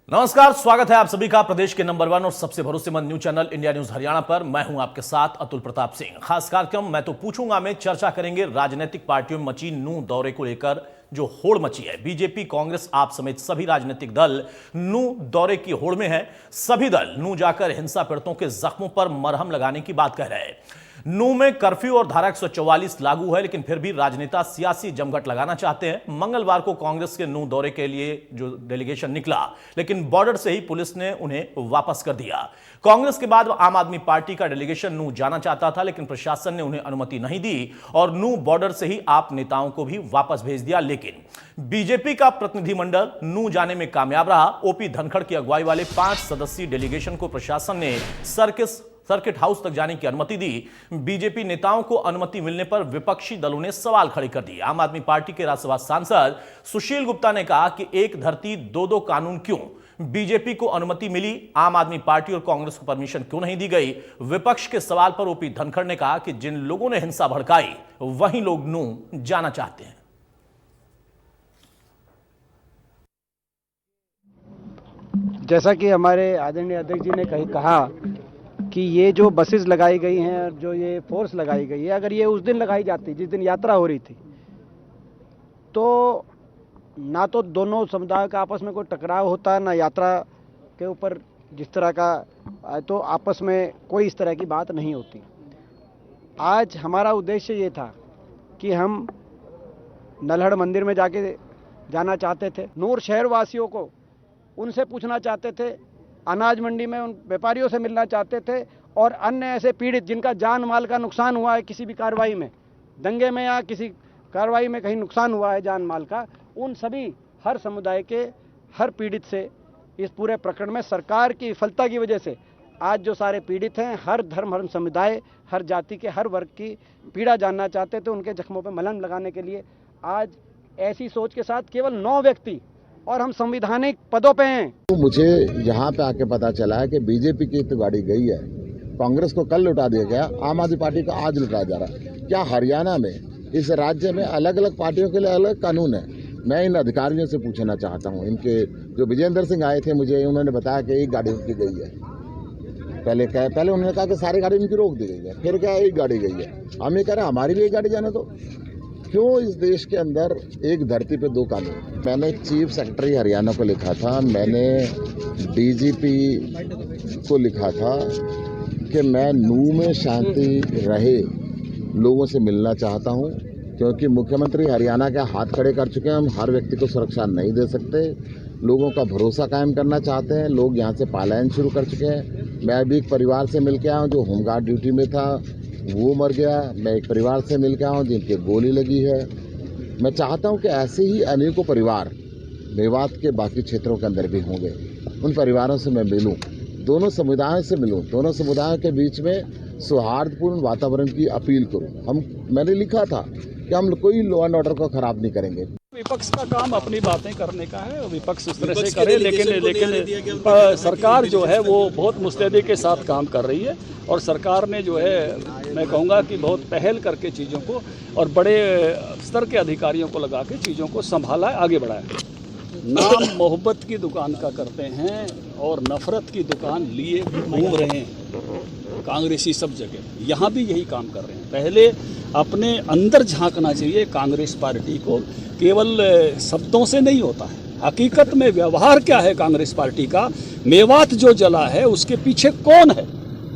नमस्कार, स्वागत है आप सभी का प्रदेश के नंबर 1 और सबसे भरोसेमंद news channel India news Haryana पर। मैं हूं आपके साथ अतुल प्रताप सिंह। खास कार्यक्रम मैं तो पूछूंगा में चर्चा करेंगे राजनीतिक पार्टियों में मची नूंह दौरे को लेकर जो होड़ मची है। बीजेपी, कांग्रेस, आप समेत सभी राजनीतिक दल नूंह दौरे की होड़ में हैं। सभी दल नूंह जाकर हिंसा पीड़ितों के जख्मों पर मरहम लगाने की बात कह रहे हैं। नूंह में कर्फ्यू और धारा 144 लागू है, लेकिन फिर भी राजनेता सियासी जमघट लगाना चाहते हैं। मंगलवार को कांग्रेस के नूंह दौरे के लिए जो डेलीगेशन निकला, लेकिन बॉर्डर से ही पुलिस ने उन्हें वापस कर दिया। कांग्रेस के बाद आम आदमी पार्टी का डेलीगेशन नूंह जाना चाहता था, लेकिन प्रशासन ने उन्हें अनुमति नहीं दी और नूंह बॉर्डर से ही आप नेताओं को भी वापस भेज दिया। लेकिन बीजेपी का प्रतिनिधिमंडल नूंह जाने में कामयाब रहा। ओपी धनखड़ की अगुवाई वाले 5 सदस्यीय डेलीगेशन को प्रशासन ने सर्किट हाउस तक जाने की अनुमति दी। बीजेपी नेताओं को अनुमति मिलने पर विपक्षी दलों ने सवाल खड़े कर दिए। आम आदमी पार्टी के राज्यसभा सांसद सुशील गुप्ता ने कहा कि एक धरती दो कानून क्यों? बीजेपी को अनुमति मिली, आम आदमी पार्टी और कांग्रेस को परमिशन क्यों नहीं दी गई? विपक्ष के सवाल पर ओपी धनखड़ ने कहा कि जिन लोगों ने हिंसा भड़काई वही लोग नूंह जाना चाहते हैं। जैसा कि हमारे आदरणीय अध्यक्ष जी ने कहा कि ये जो बसेस लगाई गई हैं और जो ये फोर्स लगाई गई है, अगर ये उस दिन लगाई जाती जिस दिन यात्रा हो रही थी, तो ना तो दोनों समुदायों का आपस में कोई टकराव होता, ना यात्रा के ऊपर जिस तरह का तो आपस में कोई इस तरह की बात नहीं होती। आज हमारा उद्देश्य ये था कि हम नल्हड़ मंदिर में जाना चाहते थे। नूर शहर वासियों को उनसे पूछना चाहते थे, अनाज मंडी में उन व्यापारियों से मिलना चाहते थे, और अन्य ऐसे पीड़ित जिनका जान माल का नुकसान हुआ है किसी भी कार्रवाई में, दंगे में या किसी कार्रवाई में कहीं नुकसान हुआ है जान माल का, उन सभी हर समुदाय के हर पीड़ित से इस पूरे प्रकरण में सरकार की विफलता की वजह से आज जो सारे पीड़ित हैं, हर धर्म, हर समुदाय, हर जाति के हर वर्ग की पीड़ा जानना चाहते थे। उनके जख्मों पर मलहम लगाने के लिए आज ऐसी सोच के साथ केवल 9 व्यक्ति और हम संविधानिक पदों पे हैं। तो मुझे यहाँ पे आके पता चला है कि बीजेपी की तो गाड़ी गई है, कांग्रेस को कल लुटा दिया गया, आम आदमी पार्टी को आज लुटाया जा रहा है। क्या हरियाणा में, इस राज्य में अलग अलग पार्टियों के लिए अलग कानून है? मैं इन अधिकारियों से पूछना चाहता हूँ। इनके जो विजेंद्र सिंह आए थे, मुझे उन्होंने बताया कि एक गाड़ी उनकी गई है। पहले उन्होंने कहा कि सारी गाड़ी उनकी रोक दी गई है, फिर क्या एक गाड़ी गई है। हम ये कह रहे हैं हमारी भी एक गाड़ी जाने दो। क्यों इस देश के अंदर एक धरती पे 2 कानून? मैंने चीफ सेक्रेटरी हरियाणा को लिखा था, मैंने डीजीपी को लिखा था कि मैं नूंह में शांति रहे, लोगों से मिलना चाहता हूं, क्योंकि मुख्यमंत्री हरियाणा के हाथ खड़े कर चुके हैं। हम हर व्यक्ति को सुरक्षा नहीं दे सकते, लोगों का भरोसा कायम करना चाहते हैं। लोग यहाँ से पलायन शुरू कर चुके हैं। मैं भी एक परिवार से मिल के आया हूँ जो होमगार्ड ड्यूटी में था, वो मर गया। मैं एक परिवार से मिल के आया हूँ जिनके गोली लगी है। मैं चाहता हूँ कि ऐसे ही अनेकों परिवार मेवात के बाकी क्षेत्रों के अंदर भी होंगे। उन परिवारों से मैं मिलूँ, दोनों समुदायों से मिलूँ, दोनों समुदायों के बीच में सौहार्दपूर्ण वातावरण की अपील करूँ। मैंने लिखा था कि हम कोई लॉ एंड ऑर्डर को खराब नहीं करेंगे। विपक्ष का काम अपनी बातें करने का है, विपक्ष उस तरह से करे, लेकिन सरकार जो है वो बहुत मुस्तैदी के साथ काम कर रही है। और सरकार ने जो है, मैं कहूँगा कि बहुत पहल करके चीज़ों को और बड़े स्तर के अधिकारियों को लगा के चीज़ों को संभाला है, आगे बढ़ाया है। नाम मोहब्बत की दुकान का करते हैं और नफरत की दुकान लिए घूम रहे हैं कांग्रेसी सब जगह। यहाँ भी यही काम कर रहे हैं। पहले अपने अंदर झांकना चाहिए कांग्रेस पार्टी को, केवल शब्दों से नहीं होता है। हकीकत में व्यवहार क्या है कांग्रेस पार्टी का? मेवात जो जला है उसके पीछे कौन है,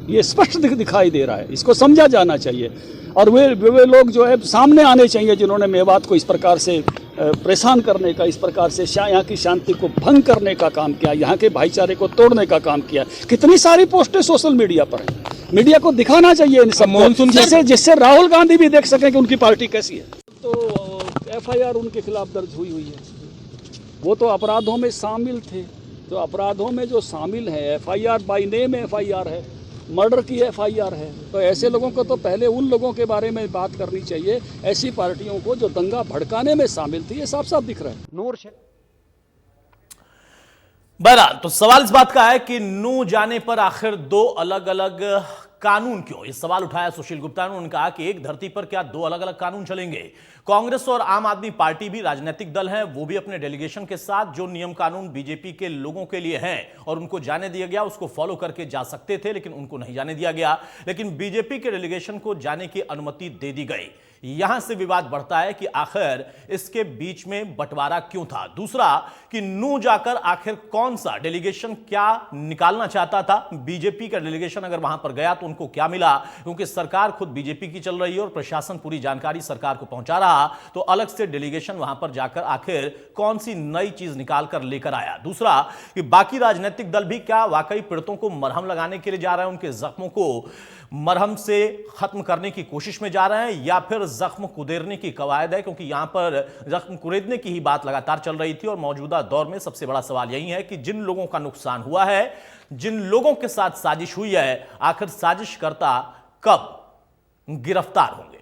ये स्पष्ट दिखाई दे रहा है। इसको समझा जाना चाहिए और वे लोग जो है सामने आने चाहिए जिन्होंने मेवात को इस प्रकार से परेशान करने का, इस प्रकार से यहाँ की शांति को भंग करने का काम किया, यहाँ के भाईचारे को तोड़ने का काम किया। कितनी सारी पोस्टें सोशल मीडिया पर हैं, मीडिया को दिखाना चाहिए इन सब, जिससे राहुल गांधी भी देख सकें कि उनकी पार्टी कैसी है। तो एफआईआर उनके खिलाफ दर्ज हुई है। वो तो अपराधों में शामिल थे, तो अपराधों में जो शामिल है, एफआईआर बाय नेम एफआईआर है, मर्डर की एफआईआर है। तो ऐसे लोगों को तो पहले उन लोगों के बारे में बात करनी चाहिए, ऐसी पार्टियों को जो दंगा भड़काने में शामिल थी। ये साफ साफ दिख रहा है। बहरहाल तो सवाल इस बात का है कि नूंह जाने पर आखिर 2 अलग अलग कानून क्यों? इस सवाल उठाया सुशील गुप्ता ने। उन्होंने कहा कि एक धरती पर क्या दो अलग अलग कानून चलेंगे? कांग्रेस और आम आदमी पार्टी भी राजनीतिक दल हैं, वो भी अपने डेलीगेशन के साथ जो नियम कानून बीजेपी के लोगों के लिए हैं और उनको जाने दिया गया उसको फॉलो करके जा सकते थे, लेकिन उनको नहीं जाने दिया गया। लेकिन बीजेपी के डेलीगेशन को जाने की अनुमति दे दी गई। यहां से विवाद बढ़ता है कि आखिर इसके बीच में बंटवारा क्यों था। दूसरा कि नू जाकर आखिर कौन सा डेलीगेशन क्या निकालना चाहता था? बीजेपी का डेलीगेशन अगर वहां पर गया तो उनको क्या मिला? क्योंकि सरकार खुद बीजेपी की चल रही है और प्रशासन पूरी जानकारी सरकार को पहुंचा रहा, तो अलग से डेलीगेशन वहां पर जाकर आखिर कौन सी नई चीज निकाल कर लेकर आया। दूसरा कि बाकी राजनीतिक दल भी क्या वाकई पीड़ितों को मरहम लगाने के लिए जा रहे हैं, उनके जख्मों को मरहम से खत्म करने की कोशिश में जा रहे हैं, या फिर जख्म कुदेरने की कवायद है? क्योंकि यहां पर जख्म कुरेदने की ही बात लगातार चल रही थी और मौजूदा दौर में सबसे बड़ा सवाल यही है कि जिन लोगों का नुकसान हुआ है, जिन लोगों के साथ साजिश हुई है, आखिर साजिशकर्ता कब गिरफ्तार होंगे?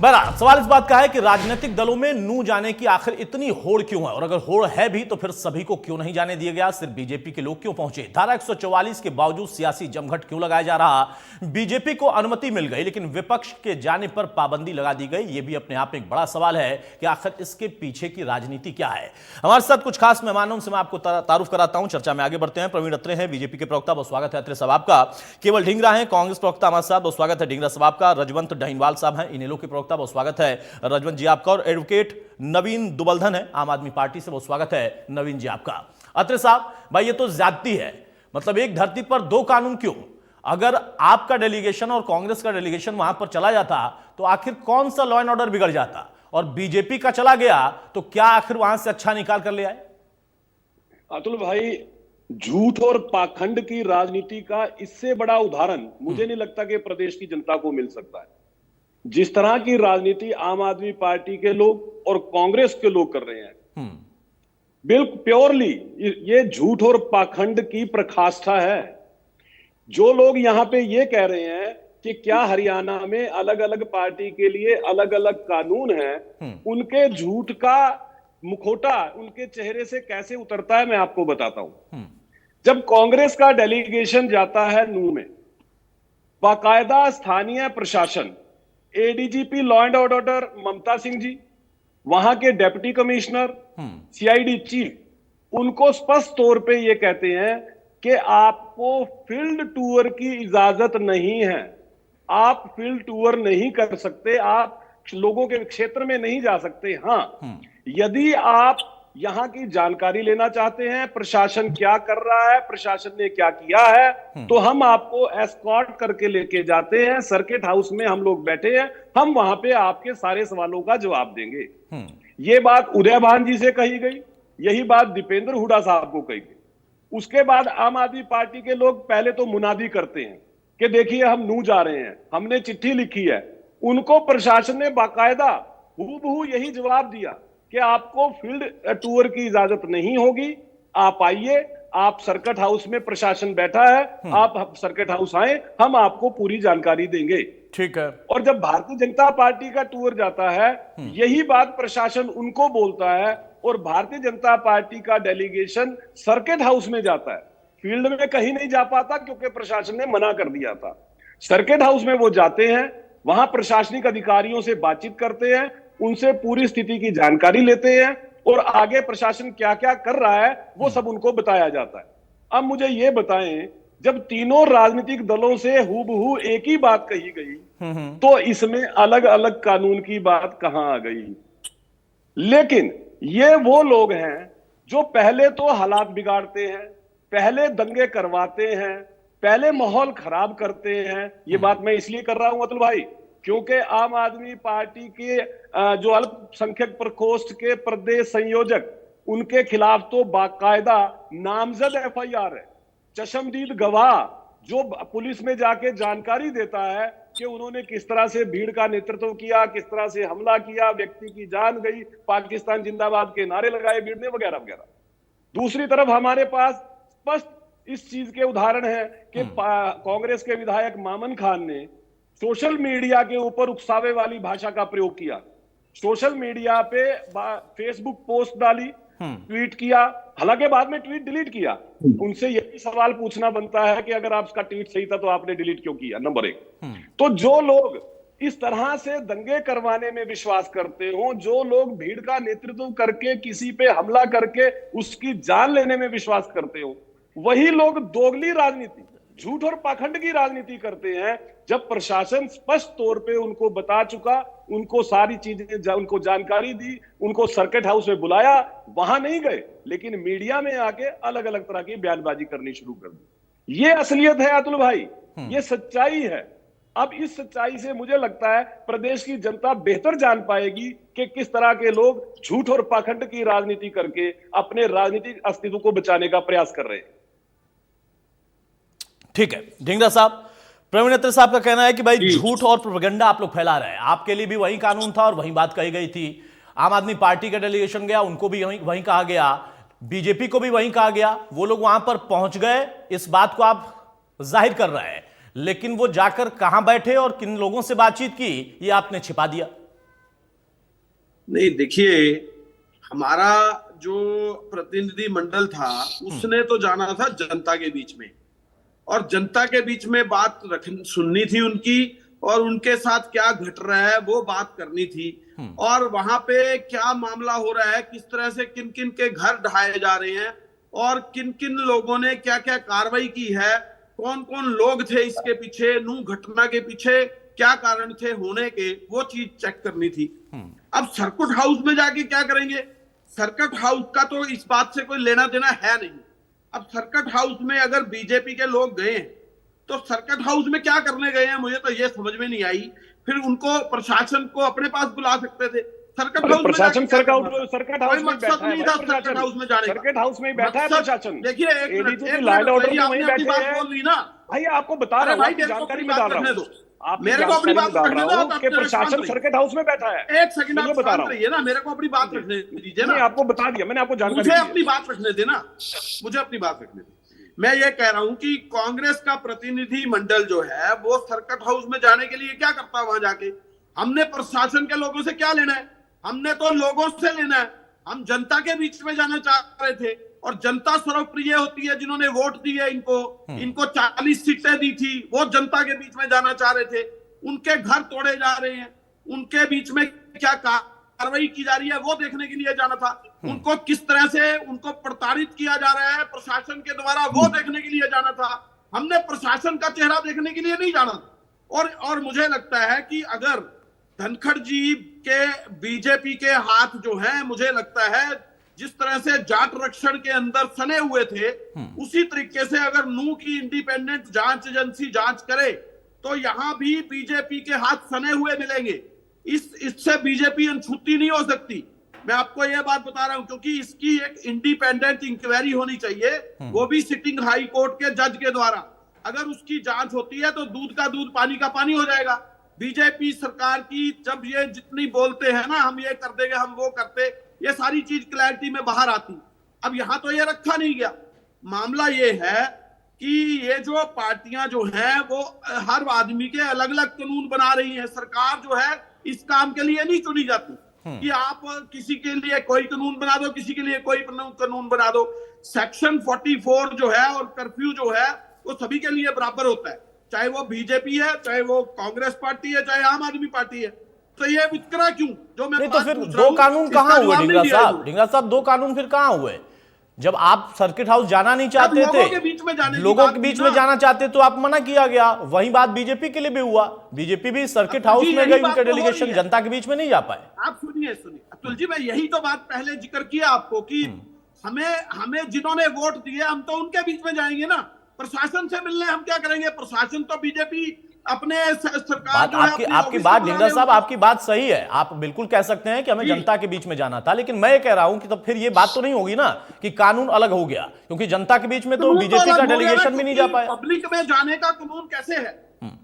बहरहाल सवाल इस बात का है कि राजनीतिक दलों में नू जाने की आखिर इतनी होड़ क्यों है, और अगर होड़ है भी तो फिर सभी को क्यों नहीं जाने दिया गया? सिर्फ बीजेपी के लोग क्यों पहुंचे? धारा 144 के बावजूद सियासी जमघट क्यों लगाया जा रहा? बीजेपी को अनुमति मिल गई लेकिन विपक्ष के जाने पर पाबंदी लगा दी गई। यह भी अपने आप में एक बड़ा सवाल है कि आखिर इसके पीछे की राजनीति क्या है। हमारे साथ कुछ खास मेहमानों से मैं आपको तारुफ कराता हूं, चर्चा में आगे बढ़ते हैं। प्रवीण अत्रे हैं बीजेपी के प्रवक्ता, बहुत स्वागत है अत्रे साहब आपका। केवल ढींगरा हैं कांग्रेस प्रवक्ता, हमारे साथ, बहुत स्वागत है ढींगरा साहब आपका। रजवंत डहीनवाल साहब हैं इनेलो के प्रवक्ता, बहुत स्वागत है रजवंत जी आपका। और एडवोकेट नवीन दुबलधन है आम आदमी पार्टी से, बहुत स्वागत है नवीन जी आपका। अत्रे साहब भाई, ये तो ज्यादती है, मतलब एक धरती पर दो कानून क्यों? अगर आपका डेलीगेशन और कांग्रेस का डेलीगेशन वहां पर चला जाता तो आखिर कौन सा लॉ एंड ऑर्डर बिगड़ जाता, और बीजेपी का चला गया तो क्या आखिर वहां से अच्छा निकाल कर ले आए? अतुल भाई, झूठ और पाखंड की राजनीति का इससे बड़ा उदाहरण मुझे नहीं लगता कि प्रदेश की जनता को मिल सकता है। जिस तरह की राजनीति आम आदमी पार्टी के लोग और कांग्रेस के लोग कर रहे हैं, बिल्कुल प्योरली ये झूठ और पाखंड की प्रकाष्ठा है। जो लोग यहां पे ये कह रहे हैं कि क्या हरियाणा में अलग अलग पार्टी के लिए अलग अलग कानून हैं, उनके झूठ का मुखौटा उनके चेहरे से कैसे उतरता है मैं आपको बताता हूं। जब कांग्रेस का डेलीगेशन जाता है नू में, बाकायदा स्थानीय प्रशासन, एडीजीपी लॉ एंड ऑर्डर ममता सिंह जी, वहां के डिप्टी कमिश्नर, सीआईडी चीफ, उनको स्पष्ट तौर पे ये कहते हैं कि आपको फील्ड टूर की इजाजत नहीं है, आप फील्ड टूर नहीं कर सकते, आप लोगों के क्षेत्र में नहीं जा सकते। हाँ, यदि आप यहां की जानकारी लेना चाहते हैं, प्रशासन क्या कर रहा है, प्रशासन ने क्या किया है, तो हम आपको एस्कॉर्ट करके लेके जाते हैं। सर्किट हाउस में हम लोग बैठे हैं, हम वहां पे आपके सारे सवालों का जवाब देंगे। ये बात उदय भान जी से कही गई, यही बात दीपेंद्र हुडा साहब को कही गई। उसके बाद आम आदमी पार्टी के लोग पहले तो मुनादी करते हैं कि देखिए हम नू जा रहे हैं, हमने चिट्ठी लिखी है। उनको प्रशासन ने बाकायदा हूबहू यही जवाब दिया कि आपको फील्ड टूर की इजाजत नहीं होगी, आप आइए, आप सर्किट हाउस में प्रशासन बैठा है, आप सर्किट हाउस आए, हम आपको पूरी जानकारी देंगे। ठीक है। और जब भारतीय जनता पार्टी का टूर जाता है, यही बात प्रशासन उनको बोलता है, और भारतीय जनता पार्टी का डेलीगेशन सर्किट हाउस में जाता है, फील्ड में कहीं नहीं जा पाता क्योंकि प्रशासन ने मना कर दिया था। सर्किट हाउस में वो जाते हैं, वहां प्रशासनिक अधिकारियों से बातचीत करते हैं, उनसे पूरी स्थिति की जानकारी लेते हैं, और आगे प्रशासन क्या क्या कर रहा है वो सब उनको बताया जाता है। अब मुझे ये बताएं, जब तीनों राजनीतिक दलों से हूबहू एक ही बात कही गई, तो इसमें अलग अलग कानून की बात कहां आ गई? लेकिन ये वो लोग हैं जो पहले तो हालात बिगाड़ते हैं, पहले दंगे करवाते हैं, पहले माहौल खराब करते हैं। ये बात मैं इसलिए कर रहा हूं अतुल भाई, क्योंकि आम आदमी पार्टी के जो अल्पसंख्यक प्रकोष्ठ के प्रदेश संयोजक, उनके खिलाफ तो बाकायदा नामजद एफआईआर है। चशमदीद गवाह जो पुलिस में जाके जानकारी देता है कि उन्होंने किस तरह से भीड़ का नेतृत्व किया, किस तरह से हमला किया, व्यक्ति की जान गई, पाकिस्तान जिंदाबाद के नारे लगाए भीड़ ने, वगैरह वगैरह। दूसरी तरफ हमारे पास स्पष्ट इस चीज के उदाहरण है कि कांग्रेस के विधायक मामन खान ने सोशल मीडिया के ऊपर उकसावे वाली भाषा का प्रयोग किया, सोशल मीडिया पे फेसबुक पोस्ट डाली, ट्वीट किया, हालांकि बाद में ट्वीट डिलीट किया। उनसे यही सवाल पूछना बनता है कि अगर आपका ट्वीट सही था तो आपने डिलीट क्यों किया, नंबर 1। तो जो लोग इस तरह से दंगे करवाने में विश्वास करते हो, जो लोग भीड़ का नेतृत्व करके किसी पे हमला करके उसकी जान लेने में विश्वास करते हो, वही लोग दोगली राजनीति, झूठ और पाखंड की राजनीति करते हैं। जब प्रशासन स्पष्ट तौर पे उनको बता चुका, उनको सारी चीजें उनको जानकारी दी, उनको सर्किट हाउस में बुलाया, वहां नहीं गए, लेकिन मीडिया में आके अलग अलग तरह की बयानबाजी करनी शुरू कर दी। ये असलियत है अतुल भाई, ये सच्चाई है। अब इस सच्चाई से मुझे लगता है प्रदेश की जनता बेहतर जान पाएगी कि किस तरह के लोग झूठ और पाखंड की राजनीति करके अपने राजनीतिक अस्तित्व को बचाने का प्रयास कर रहे हैं। ठीक है ढींगरा साहब, प्रवीण अत्रे साहब का कहना है कि भाई झूठ और प्रोपेगेंडा आप लोग फैला रहे हैं। आपके लिए भी वही कानून था और वही बात कही गई थी। आम आदमी पार्टी का डेलीगेशन गया, उनको भी वहीं कहा गया, बीजेपी को भी वहीं कहा गया, वो लोग वहां पर पहुंच गए। इस बात को आप जाहिर कर रहे हैं, लेकिन वो जाकर कहां बैठे और किन लोगों से बातचीत की, ये आपने छिपा दिया। नहीं देखिए, हमारा जो प्रतिनिधि मंडल था उसने तो जाना था जनता के बीच में, और जनता के बीच में बात सुननी थी उनकी, और उनके साथ क्या घट रहा है वो बात करनी थी, और वहां पे क्या मामला हो रहा है, किस तरह से किन किन के घर ढहाए जा रहे हैं, और किन किन लोगों ने क्या क्या कार्रवाई की है, कौन कौन लोग थे इसके पीछे, नूह घटना के पीछे क्या कारण थे होने के, वो चीज चेक करनी थी। अब सर्किट हाउस में जाके क्या करेंगे? सर्किट हाउस का तो इस बात से कोई लेना देना है नहीं। अब सर्किट हाउस में अगर बीजेपी के लोग गए हैं तो सर्किट हाउस में क्या करने गए हैं, मुझे तो ये समझ में नहीं आई। फिर उनको प्रशासन को अपने पास बुला सकते थे। सर्किट हाउस प्रशासन सर्किट हाउस में सर्किट हाउस में जाने, सर्किट हाउस में ही बैठा है प्रशासन। देखिए एक लॉ एंड ऑर्डर में वहीं अपनी बैठे बात हैं। बोल ली ना भाई आपको बता रहा हूँ, जानकारी में डाल रहा हूँ, मेरे को अपनी बात रखने दो। कि प्रशासन सर्किट हाउस में बैठा है। एक सेकंड आप शांत रहिए ना, मेरे को अपनी बात रखने दीजिए ना। आपको बता दिया मैंने, आपको जानकारी मुझे अपनी बात रखने देना, मुझे अपनी बात रखने दे। मैं ये कह रहा हूं कि कांग्रेस का प्रतिनिधि मंडल जो है वो सर्किट हाउस में जाने के लिए क्या करता है वहां जाके? हमने प्रशासन के लोगों से क्या लेना है? हमने तो लोगों से लेना है। हम जनता के बीच में जाना चाह रहे थे, और जनता सर्वप्रिय होती है, जिन्होंने वोट दिए इनको 40 सीटें दी थी, वो जनता के बीच में जाना चाह रहे थे। उनके घर तोड़े जा रहे हैं, उनके बीच में क्या कार्रवाई की जा रही है वो देखने के लिए जाना था। उनको किस तरह से उनको प्रताड़ित किया जा रहा है प्रशासन के द्वारा वो देखने के लिए जाना था। हमने प्रशासन का चेहरा देखने के लिए नहीं जाना। और मुझे लगता है कि अगर धनखड़ जी के बीजेपी के हाथ जो हैं, मुझे लगता है जिस तरह से जाट रक्षण के अंदर सने हुए थे, उसी तरीके से अगर नूह की इंडिपेंडेंट जांच एजेंसी जांच करे तो यहां भी बीजेपी के हाथ सने हुए मिलेंगे। इससे बीजेपी अनछूती नहीं हो सकती। मैं आपको यह बात बता रहा हूं, क्योंकि इसकी एक इंडिपेंडेंट इंक्वायरी होनी चाहिए, वो भी सिटिंग हाई कोर्ट के जज के द्वारा। अगर उसकी जांच होती है तो दूध का दूध पानी का पानी हो जाएगा। बीजेपी सरकार की जब ये जितनी बोलते हैं ना, हम ये कर देंगे, हम वो करते, ये सारी चीज क्लैरिटी में बाहर आती। अब यहां तो ये रखा नहीं गया। मामला ये है कि ये जो पार्टियां जो हैं वो हर आदमी के अलग अलग कानून बना रही हैं। सरकार जो है इस काम के लिए नहीं चुनी जाती कि आप किसी के लिए कोई कानून बना दो, किसी के लिए कोई कानून बना दो। सेक्शन 44 जो है और कर्फ्यू जो है वो सभी के लिए बराबर होता है, चाहे वो बीजेपी है, चाहे वो कांग्रेस पार्टी है, चाहे आम आदमी पार्टी है। तो ये वितकरा क्यों? जो मैं तो फिर दो कानून कहां हुए ढींगरा साहब? दो कानून फिर कहां हुए? जब आप सर्किट हाउस जाना नहीं चाहते थे, लोगों के बीच में जाना चाहते तो आप मना किया गया। वही बात बीजेपी के लिए भी हुआ। बीजेपी भी सर्किट हाउस में गई, उनके डेलीगेशन जनता के बीच में नहीं जा पाए। आप सुनिए अतुल जी, मैं यही तो बात पहले जिक्र किया आपको कि हमें जिन्होंने वोट दिए हम तो उनके बीच में जाएंगे ना। प्रशासन से मिलने हम क्या करेंगे? प्रशासन तो बीजेपी अपने सरकार आपकी बात ढींगरा साहब, आपकी बात सही है। आप बिल्कुल कह सकते हैं कि हमें जनता के बीच में जाना था, लेकिन मैं ये कह रहा हूं कि तब फिर ये बात तो नहीं होगी ना कि कानून अलग हो गया, क्योंकि जनता के बीच में तो बीजेपी का डेलीगेशन भी नहीं जा पाया। पब्लिक में जाने का कानून कैसे है?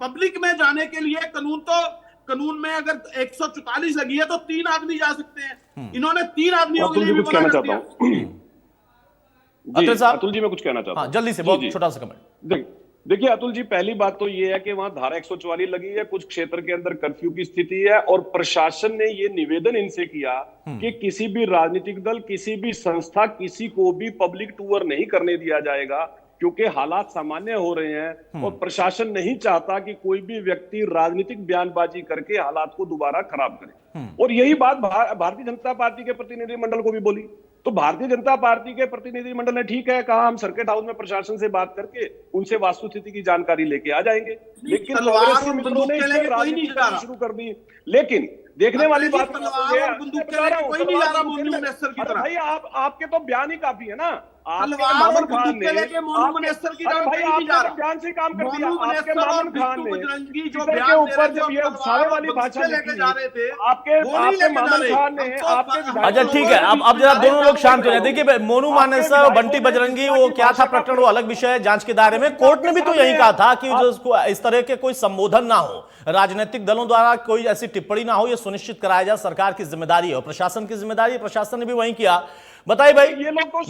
पब्लिक में जाने के लिए कानून में अगर 144 लगी है तो 3 आदमी जा सकते हैं। इन्होंने 3 आदमियों के लिए भी कहना चाहता हूँ अतुल साहब, अतुल जी मैं कुछ कहना चाहता हूँ जल्दी से, बहुत छोटा सा कमेंट। देखिए अतुल जी, पहली बात तो ये है कि वहां धारा 144 लगी है, कुछ क्षेत्र के अंदर कर्फ्यू की स्थिति है और प्रशासन ने ये निवेदन इनसे किया कि किसी भी राजनीतिक दल, किसी भी संस्था, किसी को भी पब्लिक टूर नहीं करने दिया जाएगा क्योंकि हालात सामान्य हो रहे हैं और प्रशासन नहीं चाहता कि कोई भी व्यक्ति राजनीतिक बयानबाजी करके हालात को दोबारा खराब करे। और यही बात भारतीय जनता पार्टी के प्रतिनिधिमंडल को भी बोली। तो भारतीय जनता पार्टी के प्रतिनिधिमंडल ने ठीक है कहा, हम सर्किट हाउस में प्रशासन से बात करके उनसे वास्तुस्थिति की जानकारी लेके आ जाएंगे। लेकिन कांग्रेस के मित्रों ने इसमें राजनीति शुरू कर दी। लेकिन देखने वाली बात भाई, आपके तो बयान ही काफी है ना। मामन खान ने बयान से काम कर दिया। आपके मामन खान ने के ऊपर जब ये उकसावे वाली भाषा लेके जा रहे थे, आपके मामन खान ने आपके। अच्छा ठीक है, अब जरा दोनों लोग शांत हो जाए। देखिए मोनू मानेसर और बंटी बजरंगी, वो क्या था प्रकरण, वो अलग विषय है, जांच के दायरे में। कोर्ट ने भी तो यही कहा था कि जो इस तरह के कोई संबोधन ना हो, राजनीतिक दलों द्वारा कोई ऐसी टिप्पणी ना हो, यह सुनिश्चित कराया जाए, सरकार की जिम्मेदारी है और प्रशासन की जिम्मेदारी है। प्रशासन ने भी वही किया। बताइए भाई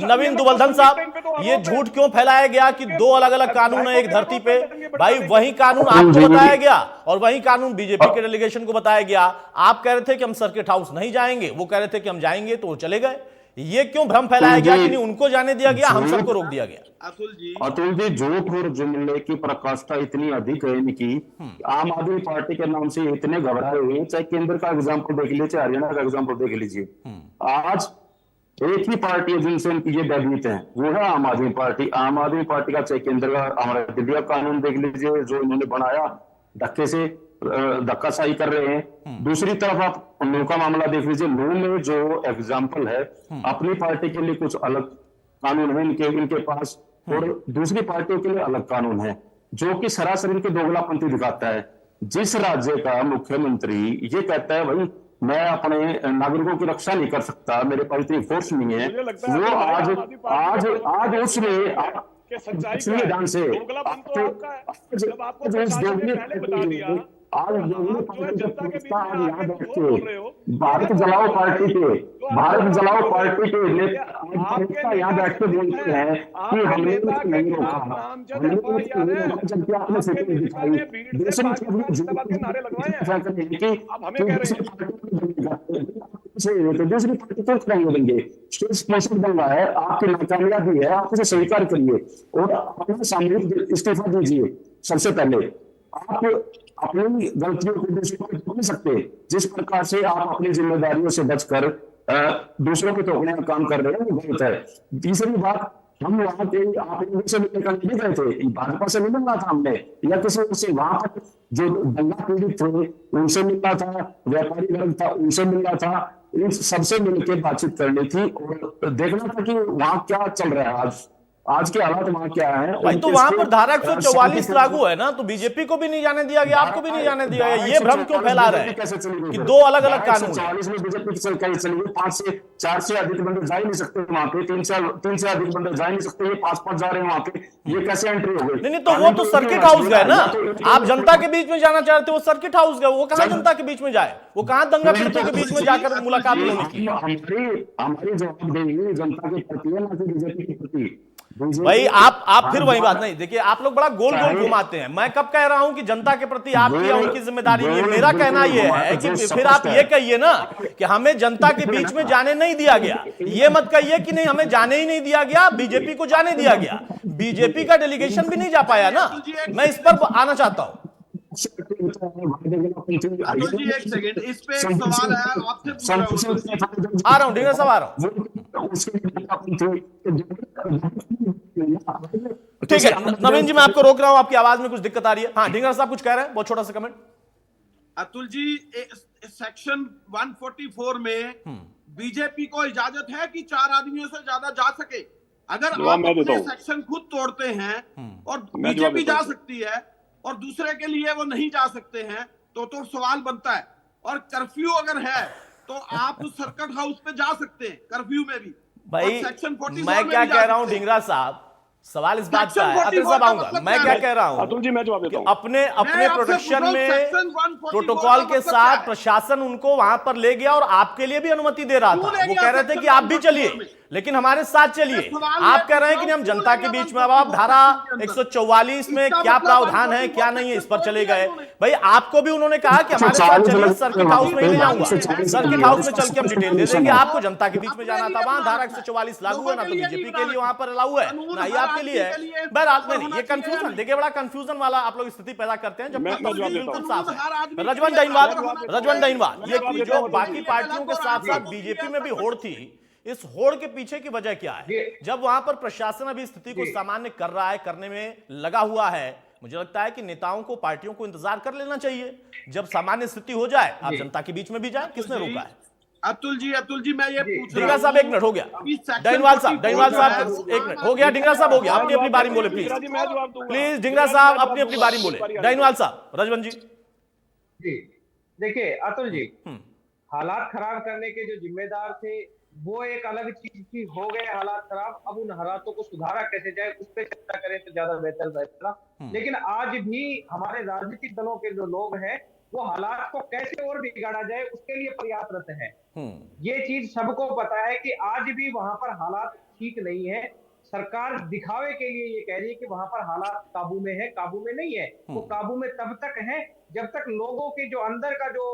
नवीन दुबलधन साहब, ये झूठ क्यों फैलाया गया कि दो अलग अलग कानून है एक धरती पे? भाई वही कानून आपको बताया गया और वही कानून बीजेपी के डेलीगेशन को बताया गया। आप कह रहे थे कि हम सर्किट हाउस नहीं जाएंगे, वो कह रहे थे कि हम जाएंगे, तो वो चले गए। ये क्यों भ्रम फैलाया गया कि नहीं उनको जाने दिया गया, हम सबको रोक दिया गया? अतुल जी, झूठ और जुमले की प्रकाशता इतनी अधिक है इनकी, आम आदमी पार्टी के नाम से इतने घबराए हुए हैं। चाहे केंद्र का एग्जाम्पल देख लीजिए, चाहे हरियाणा का एग्जाम्पल देख लीजिए। आज एक ही पार्टी है जिनसे इनकी ये बैठनीत है, वो है आम आदमी पार्टी। आम आदमी पार्टी का चाहे केंद्र का हमारा दिल्ली का कानून देख लीजिए, जो इन्होंने बनाया, धक्के से धक्काशाही कर रहे हैं। दूसरी तरफ आप लू का मामला देख लीजिए। लू में जो एग्जाम्पल है, अपनी पार्टी के लिए कुछ अलग कानून है इनके पास और दूसरी पार्टियों के लिए अलग कानून है, जो कि सरासर इनके दोगलापंथी दिखाता है। जिस राज्य का मुख्यमंत्री ये कहता है भाई मैं अपने नागरिकों की रक्षा नहीं कर सकता, मेरे पास इतनी फोर्स नहीं है, वो आज उसमें संविधान से भारत जलाओ पार्टी के नेता यहाँ बैठ के बोलते हैं कि हमने नहीं रोका, जबकि आपने स्थिति दिखाई तो दूसरी पार्टी क्यों खड़े होंगे? स्टेट बन रहा है, आपकी नाकामयाबी है, आप उसे स्वीकार करिए और अपना सामूहिक इस्तीफा दीजिए। सबसे पहले आप अपनी गलतियों को दूसरों को टोक नहीं सकते। जिस प्रकार से आप अपनी जिम्मेदारियों से बचकर दूसरों को टोकने का काम कर रहे हैं, वो गलत है। तीसरी बात, हम वहां के आप लोगों से मिलने का नहीं गए थे, भाजपा से नहीं मिलना था हमने, या किसी से वहां पर जो दंगा पीड़ित थे उनसे मिलना था, व्यापारी वर्ग था उनसे मिलना था, इन सबसे मिलकर बातचीत करनी थी और देखना था कि वहां क्या चल रहा है, आज के हालात वहां क्या है। भाई तो वहां पर धारा 144 लागू है ना, तो बीजेपी को भी नहीं जाने दिया गया, आपको भी नहीं जाने दिया गया। ये भ्रम क्यों फैला रहे हैं कि दो अलग अलग कानून? 144 में बीजेपी चलिए 5 से 4 से अधिक बंदे जा ही नहीं सकते वहां पे, 3 से अधिक बंदे जा ही नहीं सकते, ये 5 जा रहे हैं वहां पे, ये कैसे एंट्री हो गई? नहीं तो वो तो सर्किट हाउस गए ना, आप जनता के बीच में जाना चाहते हो, वो सर्किट हाउस गए, वो कहां जनता के बीच में जाए, वो कहां दंगा पीड़ितों के बीच में जाकर मुलाकात होगी? हमारी जवाबदेही जनता के प्रति है, ना कि बीजेपी के प्रति। भाई आप फिर वही बात नहीं, देखिए आप लोग बड़ा गोल गोल घुमाते हैं। मैं कब कह रहा हूं कि जनता के प्रति आपकी या उनकी जिम्मेदारी नहीं है? मेरा कहना यह है कि फिर आप ये कहिए ना कि हमें जनता के बीच में जाने नहीं दिया गया। ये मत कहिए कि नहीं हमें जाने ही नहीं दिया गया, बीजेपी को जाने दिया गया। बीजेपी का डेलीगेशन भी नहीं जा पाया ना, मैं इस पर आना चाहता हूं। एक सेकंड, इस पे एक सवाल है आपसे, आ रहा हूं ढींगरा साहब, आ रहा हूं। ठीक है नवीन जी, मैं आपको रोक रहा हूं, आपकी आवाज में कुछ दिक्कत आ रही है। हाँ ढींगरा साहब कुछ कह रहे हैं, बहुत छोटा सा कमेंट। अतुल जी, सेक्शन 144 में बीजेपी को इजाजत है कि 4 आदमियों से ज्यादा जा सके? अगर आप अपने सेक्शन खुद तोड़ते हैं और बीजेपी जा सकती है और दूसरे के लिए वो नहीं जा सकते हैं, तो सवाल बनता है। और कर्फ्यू अगर है तो आप उस सर्किट हाउस पे जा सकते हैं कर्फ्यू में भी। भाई मैं क्या कह रहा हूं ढींगरा साहब, सवाल इस बात का है, अतुल साहब आऊंगा, मैं क्या कह रहा हूं अतुल जी, मैं जवाब देता हूं। अपने प्रोटेक्शन में प्रोटोकॉल के साथ प्रशासन उनको वहां पर ले गया और आपके लिए भी अनुमति दे रहा था। वो कह रहे थे कि आप भी चलिए, लेकिन हमारे साथ चलिए। आप कह रहे हैं कि नहीं हम जनता के बीच में, अब आप धारा 144 में क्या प्रावधान है क्या नहीं है इस पर चले गए। भाई आपको भी उन्होंने कहा कि हमारे साथ चलिए, सर्किट हाउस में ही ले जाऊंगा, सर्किट हाउस में चल के हम डिटेल दे देंगे। आपको जनता के बीच में जाना था, वहां धारा 144 लागू है ना, तो बीजेपी के लिए वहां पर अलाउ है ना ही आपके लिए है। बहरहाल नहीं, ये कंफ्यूजन देखिए, बड़ा कंफ्यूजन वाला आप लोग स्थिति पैदा करते हैं, जब बिल्कुल साफ है। रजवन दहीनवाल, ये जो बाकी पार्टियों के साथ साथ बीजेपी में भी होड़ थी, इस होड़ के पीछे की वजह क्या है? जब वहां पर प्रशासन अभी स्थिति को सामान्य कर रहा है, करने में लगा हुआ है, मुझे लगता है कि नेताओं को, पार्टियों को इंतजार कर लेना चाहिए। जब सामान्य स्थिति हो जाए आप जनता के बीच में भी जाए। किसने रोका है? अतुल जी मैं ये पूछ डिंगरा साहब एक मिनट हो गया, दहीनवाल साहब एक मिनट हो गया, डिंगरा साहब हो गया, अपनी अपनी बारी में बोले प्लीज, प्लीज डिंगरा साहब अपनी अपनी बारी में बोले। दहीनवाल साहब, रजवन जी देखिए अतुल जी, हालात खराब करने के जो जिम्मेदार थे वो एक अलग चीज की, हो गए हालात खराब, अब उन हालातों को सुधारा कैसे जाए उस पर चर्चा करें तो ज्यादा बेहतर रहेगा। लेकिन आज भी हमारे राजनीतिक दलों के जो लोग हैं वो हालात को कैसे और बिगाड़ा जाए उसके लिए प्रयासरत है। ये चीज सबको पता है कि आज भी वहां पर हालात ठीक नहीं है। सरकार दिखावे के लिए ये कह रही है कि वहां पर हालात काबू में है, काबू में नहीं है। वो काबू में तब तक है जब तक लोगों के जो अंदर का जो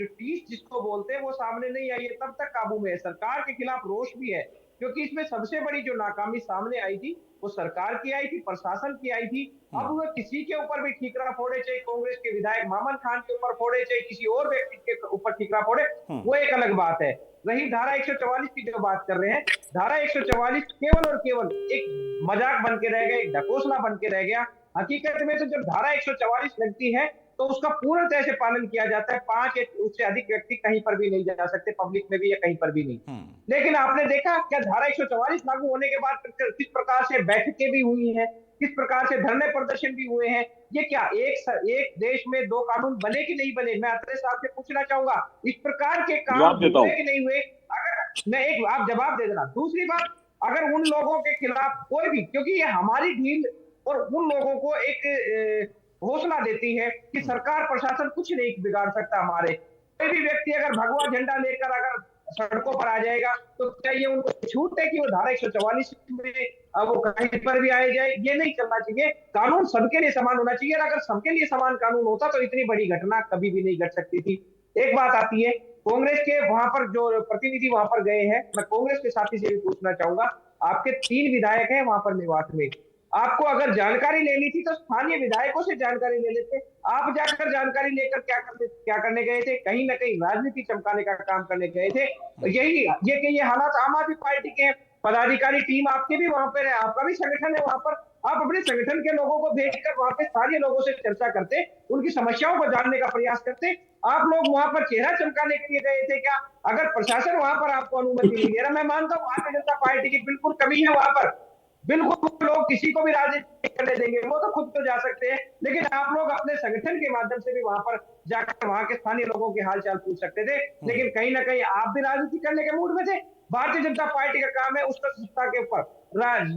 टीस जिसको बोलते हैं वो सामने नहीं आई है, तब तक काबू में है। सरकार के खिलाफ रोष भी है, क्योंकि इसमें सबसे बड़ी जो नाकामी सामने आई थी वो सरकार की आई थी, प्रशासन की आई थी। अब वह किसी के ऊपर भी ठीकरा फोड़े, चाहे कांग्रेस के विधायक मामन खान के ऊपर फोड़े, चाहे किसी और व्यक्ति के ऊपर ठीकरा फोड़े, वो एक अलग बात है। रही धारा 144 की जो बात कर रहे हैं, धारा 144 केवल और केवल एक मजाक बन के रह गया, एक ढकोसला बन के रह गया। हकीकत में तो जब धारा 144 लगती है तो उसका पूर्ण तरह से पालन किया जाता है। 5 या उससे अधिक व्यक्ति कहीं पर भी नहीं जा सकते, पब्लिक में भी या कहीं पर भी नहीं। लेकिन आपने देखा क्या धारा 144 लागू होने के बाद किस प्रकार से बैठकें भी हुई हैं, किस प्रकार से धरने प्रदर्शन भी हुए हैं। ये क्या एक देश में 2 कानून बने कि नहीं बने? मैं अत्रे साहब से पूछना चाहूंगा, इस प्रकार के कानून हुए कि नहीं हुए? अगर मैं एक आप जवाब दे देना। दूसरी बात, अगर उन लोगों के खिलाफ कोई भी, क्योंकि ये हमारी ढील और उन लोगों को एक हौसला देती है कि सरकार प्रशासन कुछ नहीं बिगाड़ सकता हमारे। कोई भी व्यक्ति अगर भगवा झंडा लेकर अगर सड़कों पर आ जाएगा तो क्या ये उनको छूट है कि वो धारा 144 में वो कहीं पर भी आए जाए? ये नहीं चलना चाहिए। कानून सबके लिए समान होना चाहिए, और अगर सबके लिए समान कानून होता तो इतनी बड़ी घटना कभी भी नहीं घट सकती थी। एक बात आती है, कांग्रेस के वहां पर जो प्रतिनिधि वहां पर गए हैं, मैं कांग्रेस के साथी से भी पूछना चाहूंगा, आपके 3 विधायक हैं वहां पर मेवात में, आपको अगर जानकारी लेनी थी तो स्थानीय विधायकों से जानकारी ले लेते। आप जाकर जानकारी लेकर क्या करने गए थे? कहीं ना कहीं राजनीति चमकाने का काम करने गए थे। ये हालात आम आदमी पार्टी के पदाधिकारी टीम आपके भी वहां पर है, आपका भी संगठन है वहां पर। आप अपने संगठन के लोगों को भेजकर वहां पे स्थानीय लोगों से चर्चा करते, उनकी समस्याओं को जानने का प्रयास करते। आप लोग वहां पर चेहरा चमकाने के लिए गए थे क्या? अगर प्रशासन वहां पर आपको अनुमति नहीं दे रहा, मैं मानता हूँ भारतीय जनता पार्टी की बिल्कुल कमी है वहां पर, बिल्कुल लोग किसी को भी राजनीति करने देंगे, वो तो खुद तो जा सकते हैं, लेकिन आप लोग अपने संगठन के माध्यम से भी वहां पर जाकर वहां के स्थानीय लोगों के हालचाल पूछ सकते थे। लेकिन कहीं ना कहीं आप भी राजनीति करने के मूड में थे। भारतीय जनता पार्टी का काम है उसका सत्ता के ऊपर,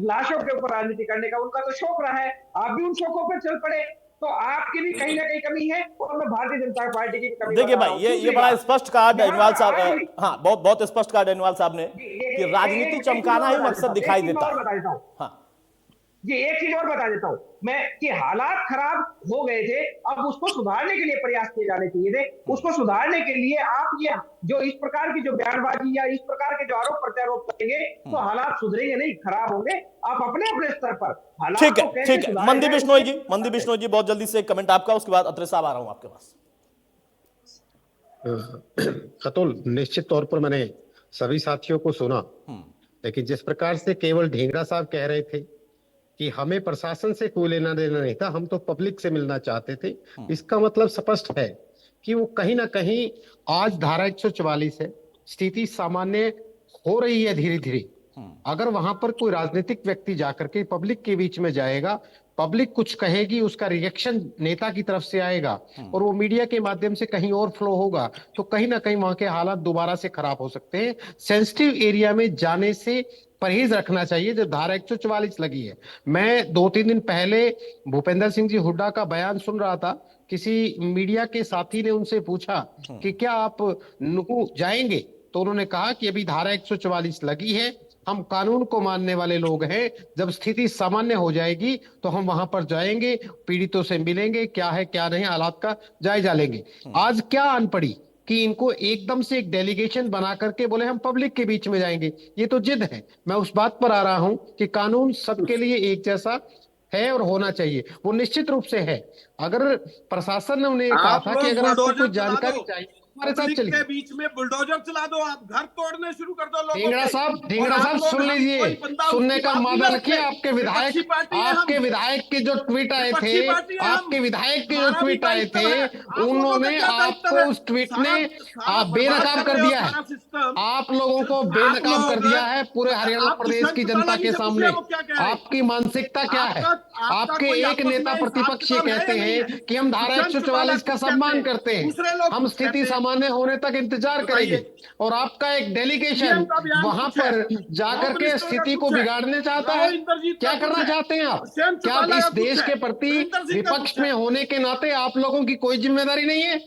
लाशों के ऊपर राजनीति करने का, उनका तो शौक रहा है, आप भी उन शौकों पर चल पड़े। तो आपकी भी कहीं ना कहीं कमी है और मैं भारतीय जनता पार्टी की कमी। देखिए भाई, ये बड़ा स्पष्ट कहा दहीनवाल साहब, हाँ बहुत स्पष्ट कहा दहीनवाल साहब ने कि राजनीति चमकाना ही मकसद दिखाई देता है। हाँ ये एक चीज और बता देता हूं मैं कि हालात खराब हो गए थे, अब उसको सुधारने के लिए प्रयास किए जाने चाहिए थे। उसको सुधारने के लिए आप ये जो इस प्रकार की जो बयानबाजी या इस प्रकार के जो आरोप प्रत्यारोप करेंगे तो हालात सुधरेंगे नहीं, खराब होंगे। आप अपने अपने स्तर पर हालात को कैसे ठीक है। मंदी बिश्नोई जी बहुत जल्दी से एक कमेंट आपका, उसके बाद अत्रे साहब आ रहा हूं आपके पास। अतुल, निश्चित तौर पर मैंने सभी साथियों को सुना, लेकिन जिस प्रकार से केवल ढींगरा साहब कह रहे थे कि हमें प्रशासन से कोई लेना देना नहीं था, हम तो पब्लिक से मिलना चाहते थे, इसका मतलब स्पष्ट है कि वो कहीं ना कहीं आज धारा 144 है, स्थिति सामान्य हो रही है धीरे धीरे। अगर वहां पर कोई राजनीतिक व्यक्ति जाकर के पब्लिक के बीच में जाएगा, पब्लिक कुछ कहेगी, उसका रिएक्शन नेता की तरफ से आएगा और वो मीडिया के माध्यम से कहीं और फ्लो होगा, तो कहीं ना कहीं वहां के हालात दोबारा से खराब हो सकते हैं। सेंसिटिव एरिया में जाने से परहेज रखना चाहिए जब धारा 144 लगी है। मैं 2-3 दिन पहले भूपेंद्र सिंह जी हुड्डा का बयान सुन रहा था, किसी मीडिया के साथी ने उनसे पूछा कि क्या आप नुकू जाएंगे, तो उन्होंने कहा कि अभी धारा 144 लगी है, हम कानून को मानने वाले लोग हैं। जब स्थिति सामान्य हो जाएगी तो हम वहां पर जाएंगे, पीड़ितों से मिलेंगे, क्या है क्या नहीं हालात का जायजा लेंगे। आज क्या आन पड़ी कि इनको एकदम से एक डेलीगेशन बना करके बोले हम पब्लिक के बीच में जाएंगे। ये तो जिद है। मैं उस बात पर आ रहा हूं कि कानून सबके लिए एक जैसा है और होना चाहिए, वो निश्चित रूप से है। अगर प्रशासन ने उन्हें कहा आप था कि लोग अगर आपको बुलडोजर कुछ चला जानकारी दो, चाहिए हमारे साथ पब्लिक चलिए। के बीच में बुलडोजर चला दो, आप घर तोड़ने शुरू कर दो लोगों ढींगरा के। साहब, और ढींगरा आप साहब लोग सुन हम लीजिए, कोई बंदा सुनने उसकी का बात नहीं मादा ले रखिए। सकते। आपके विपक्षी विधायक, पार्टी है आपके हम, विधायक के जो ट्वीट आए थे, विपक्षी पार्टी है हम, आपके विधायक के जो हमारा भी ट्वीट आए दायित्व थे, है। आप लोगों का उन्होंने क्या दायित्व आपको है? उस ट्वीट सारा ने सारा बर्बाद बेनकाब कर कर रहे हो, दिया है। सारा सिस्टम। आप लोगों को आप बेनकाब कर लोग, दिया है पूरे हरियाणा आप प्रदेश दुष्यंत की जनता चौटाला जी के से सामने। पूछिए वो क्या कह रहे हैं। आपकी मानसिकता क्या है? आपका आपके कोई एक आपस नेता में हिसाब प्रतिपक्ष ये किताब है या कहते नहीं है? हैं कि हम धारा दुष्यंत चौटाला 144 का कुछ कहते सम्मान हैं, करते हैं, दूसरे लोग हम कुछ स्थिति कहते हैं। सामान्य होने तक इंतजार बताइए, करेंगे। और आपका एक डेलीगेशन सीएम का बयान वहां कुछ है, पर होम जाकर के मिनिस्टर का स्थिति को कुछ है, बिगाड़ने चाहता राव है। इंद्रजीत का क्या कुछ करना है, चाहते हैं आप? दुष्यंत क्या आप चौटाला का इस कुछ देश है, के प्रति सुरेंद्र सिंह का विपक्ष कुछ में है। होने के नाते आप लोगों की कोई जिम्मेदारी नहीं है?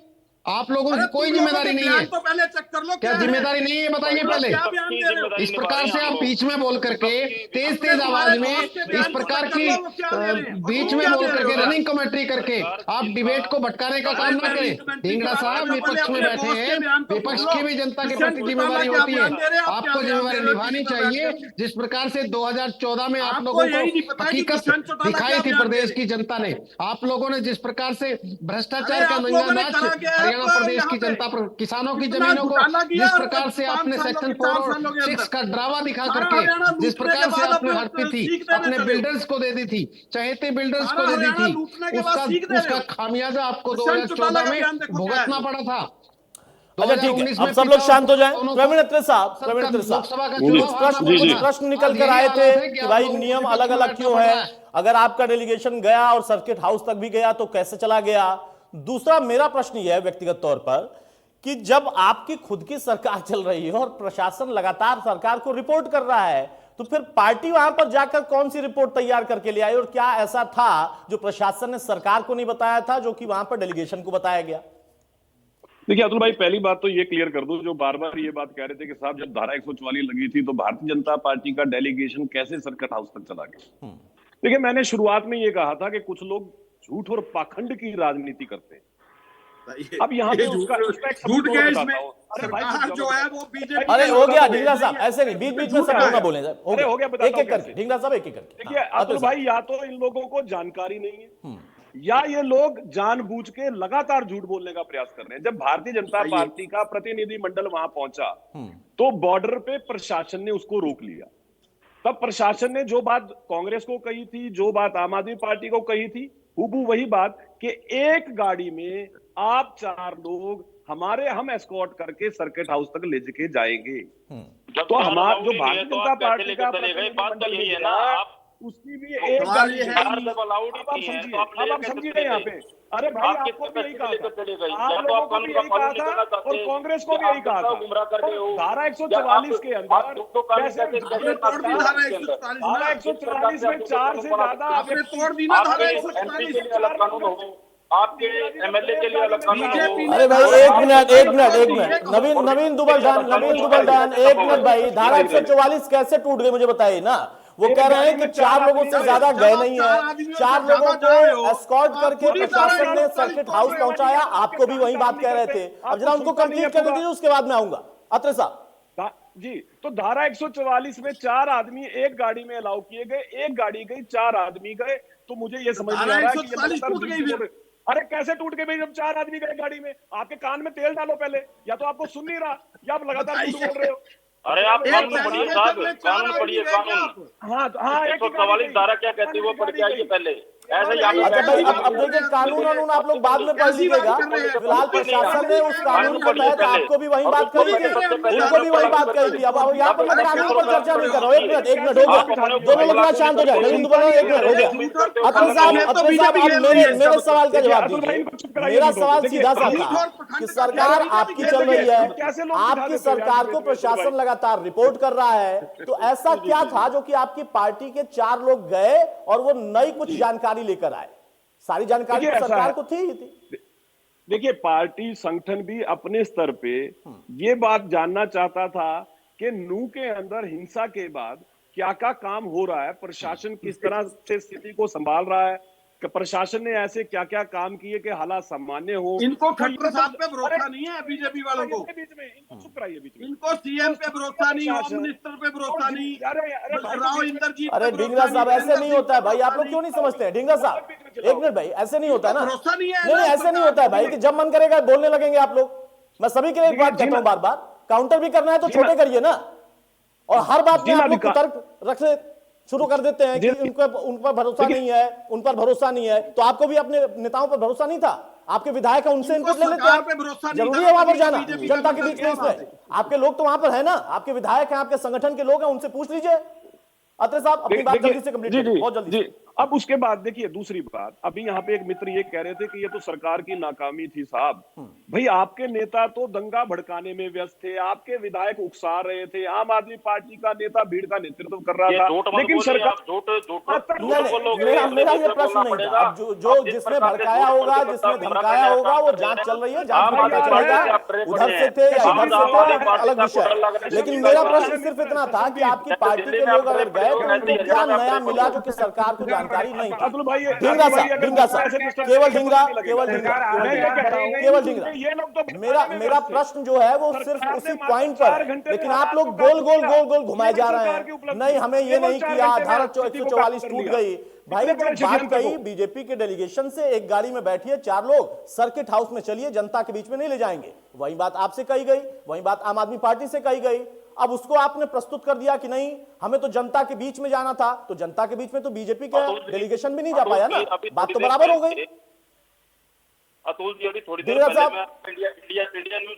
आप लोगों अरे की कोई तुम लोगों जिम्मेदारी के नहीं बयान है? तो पहले चेक कर लो क्या क्या है। जिम्मेदारी नहीं है बताइए तुम लोग पहले। क्या बयान दे रहे हो? इस प्रकार से आप बीच में बोल करके तेज अपने तेज तुम्हारे आवाज में बॉस के इस बयान को प्रकार चेक कर की लो वो क्या दे रहे हैं और बीच तुम में क्या बोल दे रहे करके हो। रनिंग कमेंट्री करके आप डिबेट को भटकाने का काम ना पहले करें। कमेंट्री की ढींगरा बात साहब कर लो, पहले विपक्ष में अपने बैठे बॉस के हैं, बयान तो विपक्ष सुन लो। की भी जनता के दुष्यंत प्रति चौटाला जिम्मेदारी क्या होती है। बयान दे रहे हैं, आप क्या आपको बयान दे जिम्मेदारी रहे हो निभानी टीवी पर चाहिए। बैठकर? जिस प्रकार से 2014 में आप आपको लोगों को यही नहीं पता है कि हकीकत दुष्यंत चौटाला दिखाई क्या थी बयान दे प्रदेश रहे की हैं। जनता ने। आप लोगों ने जिस प्रकार से अरे भ्रष्टाचार का आप नंगा लोगों ने नाच करा क्या है हरियाणा प्रदेश यहाँ की पे? जनता पर, किसानों की इतना जमीनों को घोटाला किया जिस और प्रकार से 5 आपने सालों सेक्शन के 4 4 और सालों के 6 अंदर का ड्रामा दिखा सारा करके हरियाणा जिस लूटने प्रकार के से बाद आपने अब हड़पी थी, सीख देने अपने चले हो। बिल्डर्स को दे दी थी, चहेते बिल्डर्स सारा को दे दी हरियाणा थी, लूटने के बाद उसका सीख दे रहे उसका हो। खामियाजा आपको दुष्यंत चौटाला 2014 का में बयान देखो क्या भुगतना है। पड़ा था। अच्छा ठीक है, 2019 अब में सब लोग पिता और शांत हो जाएं। दोनों प्रवीण अत्रे साहब, सबका प्रवीण अत्रे लोकसभा का साहब, चुनाव कुछ हारना प्रश्न पड़ा। प्रश्न निकल आज कर यही आए हालत थे है कि कि आप भाई लोगों को नियम विपक्ष अलग में अलग बैठना क्यों पड़ है? रहा है। अगर आपका डेलीगेशन गया और सर्किट हाउस तक भी गया तो कैसे चला गया? दूसरा मेरा प्रश्न यह है व्यक्तिगत तौर पर कि जब आपकी खुद की सरकार चल रही है और प्रशासन लगातार सरकार को रिपोर्ट कर रहा है, तो फिर पार्टी वहां पर जाकर कौन सी रिपोर्ट तैयार करके ले आई? और क्या ऐसा था जो प्रशासन ने सरकार को नहीं बताया था जो कि वहां पर डेलीगेशन को बताया गया? देखिए अतुल भाई, पहली बात तो ये क्लियर कर दूं, जो बार बार ये बात कह रहे थे कि साहब जब धारा 144 लगी थी तो भारतीय जनता पार्टी का डेलीगेशन कैसे सर्किट हाउस तक चला गया। देखिए मैंने शुरुआत में ये कहा था कि कुछ लोग झूठ और पाखंड की राजनीति करते हैं। अब यहाँ पे उसका एक सबूत झूठ और के बताता इसमें हूं। अरे भाई सरकार जो है वो बीजेपी अरे हो गया ढींगरा साहब, ऐसे नहीं बीच बीच में सब लोग ना बोले। अरे हो गया, बताता एक एक हूं करके ढींगरा साहब, एक एक करके। देखिए अतुल भाई, या तो इन लोगों को जानकारी नहीं है या ये लोग जानबूझ के लगातार झूठ बोलने का प्रयास कर रहे हैं। जब भारतीय जनता पार्टी का प्रतिनिधि मंडल वहां पहुंचा तो बॉर्डर पे प्रशासन ने उसको रोक लिया। तब प्रशासन ने जो बात कांग्रेस को कही थी, जो बात आम आदमी पार्टी को कही थी, हूबहू वही बात कि एक गाड़ी में आप 4 लोग हम एस्कॉर्ट करके सर्किट हाउस तक ले के जाएंगे। तो हमारा जो भारतीय जनता पार्टी का प्रतिनिधिमंडल है ना, उसकी भी एक गाड़ी है। अब आप समझिए यहाँ पे। अरे भाई आपको भी यही कहा था, आप लोगों को भी यही कहा था और कांग्रेस को भी यही कहा था। धारा 144 के अंदर कैसे धारा 144 में 4 से ज्यादा आपने तोड़ दी ना धारा 144। आपके एमएलए के लिए अलग कानून। अरे भाई एक मिनट नवीन दुबलदान एक मिनट भाई, धारा 144 कैसे टूट गई मुझे बताइए ना। वो कह रहे हैं कि 4 लोगों से ज्यादा गए नहीं है, 4 लोगों को एस्कॉर्ट करके प्रशासन ने सर्किट हाउस पहुंचाया। आपको भी वही बात कह रहे थे। अब जरा उनको कंप्लीट करने दीजिए, उसके बाद मैं आऊंगा। अत्रे साहब जी, तो धारा 144 में 4 आदमी एक गाड़ी में अलाउ किए गए, एक गाड़ी गई, 4 आदमी गए। तो मुझे ये समझ नहीं आ रहा है कि अरे कैसे टूट गई भाई? जब 4 आदमी गए गाड़ी में, आपके कान में तेल डालो पहले, या तो आपको सुन नहीं रहा या आप लगातार झूठ बोल रहे हो। अरे आप कानून पढ़िए साहब, कानून पढ़िए, कानून। हाँ 144 धारा क्या कहती है वो पढ़ के आइए पहले। ऐसे ही अच्छा भाई, अब देखिए कानून आप लोग बाद में पढ़ लीजिएगा। फिलहाल प्रशासन ने उस कानून के तहत आपको भी वही बात कही थी, उनको भी वही बात कही थी। अब यहाँ पर मैं कानून पर चर्चा नहीं कर रहा हूँ। एक मिनट हो गया, दोनों लोग शांत हो जाए। नवीन दुबला, एक मिनट हो गया। अत्रे साहब अब मेरे सवाल का जवाब दीजिए। मेरा सवाल सीधा सा था कि सरकार आपकी चल रही है, आपकी सरकार को प्रशासन लगातार रिपोर्ट कर रहा है, तो ऐसा क्या था जो कि आपकी पार्टी के 4 लोग गए और वो नई कुछ जानकारी लेकर आए? सारी जानकारी तो सरकार को थी। देखिए पार्टी संगठन भी अपने स्तर पे ये बात जानना चाहता था कि नू के अंदर हिंसा के बाद क्या क्या काम हो रहा है, प्रशासन किस तरह से स्थिति को संभाल रहा है, कि प्रशासन ने ऐसे क्या क्या काम किए कि हालात सामान्य हो। इनको तो खट्टर ये साहब तो- पे भरोसा नहीं है बीजेपी वालों को, बीच में इनको चुप कराइए, बीच में इनको सीएम पे भरोसा नहीं, होम मिनिस्टर पे भरोसा नहीं, राव इंद्रजीत अरे पे ढींगरा भरोसा साहब नहीं, ऐसे नहीं होता है भाई, आप भरोसा लोग क्यों नहीं समझते हैं? ढींगरा साहब एक मिनट भाई, ऐसे नहीं होता है ना, भरोसा नहीं है नहीं ना ऐसे नहीं होता है भाई कि जब मन करेगा बोलने लगेंगे आप लोग। मैं सभी के लिए एक बात कहता हूं बार बार, काउंटर भी करना है तो छोटे करिए ना, और हर बात में आप लोग कुतर्क रख शुरू कर देते हैं कि उन पर भरोसा नहीं है, उन पर भरोसा नहीं है। तो आपको भी अपने नेताओं पर भरोसा नहीं था? आपके विधायक हैं, उनसे इनपुट ले लेते हैं। जरूरी है वहां पर जाना जनता के बीच में? इसमें आपके लोग तो वहां पर है ना, आपके विधायक हैं, आपके संगठन के लोग हैं, उनसे पूछ लीजिए। अत्रे साहब अपनी बात जल्दी से कंप्लीट करिए, बहुत जल्दी। अब उसके बाद देखिए दूसरी बात, अभी यहाँ पे एक मित्र ये कह रहे थे कि ये तो सरकार की नाकामी थी साहब। भाई आपके नेता तो दंगा भड़काने में व्यस्त थे, आपके विधायक उकसा रहे थे, आम आदमी पार्टी का नेता भीड़ का नेतृत्व कर रहा था, लेकिन सरकार मेरा ये प्रश्न नहीं था। अब जो जिसने भड़काया होगा, जिसने धमकाया होगा, वो जांच चल रही है, जांच में पता चलेगा उधर से थे या इधर से थे, अलग विषय है। लेकिन मेरा प्रश्न सिर्फ इतना था कि आपकी पार्टी के लोग अगर गए तो उनको क्या नया मिला जो कि सरकार को जानकारी नहीं थी? ढींगरा साहब केवल ढींगरा, मेरा प्रश्न जो है वो सिर्फ उसी पॉइंट पर है, लेकिन आप लोग गोल गोल गोल गोल घुमाए जा रहे हैं। नहीं, हमें ये नहीं किया, धारा 144 टूट गई। भाई जो बात कही बीजेपी के डेलीगेशन से, एक गाड़ी में बैठिए 4 लोग, सर्किट हाउस में चलिए, जनता के बीच में नहीं ले जाएंगे, वही बात आपसे कही गई, वही बात आम आदमी पार्टी से कही गई। अब उसको आपने प्रस्तुत कर दिया कि नहीं हमें तो जनता के बीच में जाना था, तो जनता के बीच में तो बीजेपी का डेलीगेशन भी नहीं जा पाया ना, बात तो बराबर हो गई। अतुल जी अभी थोड़ी देर पहले मैं इंडिया न्यूज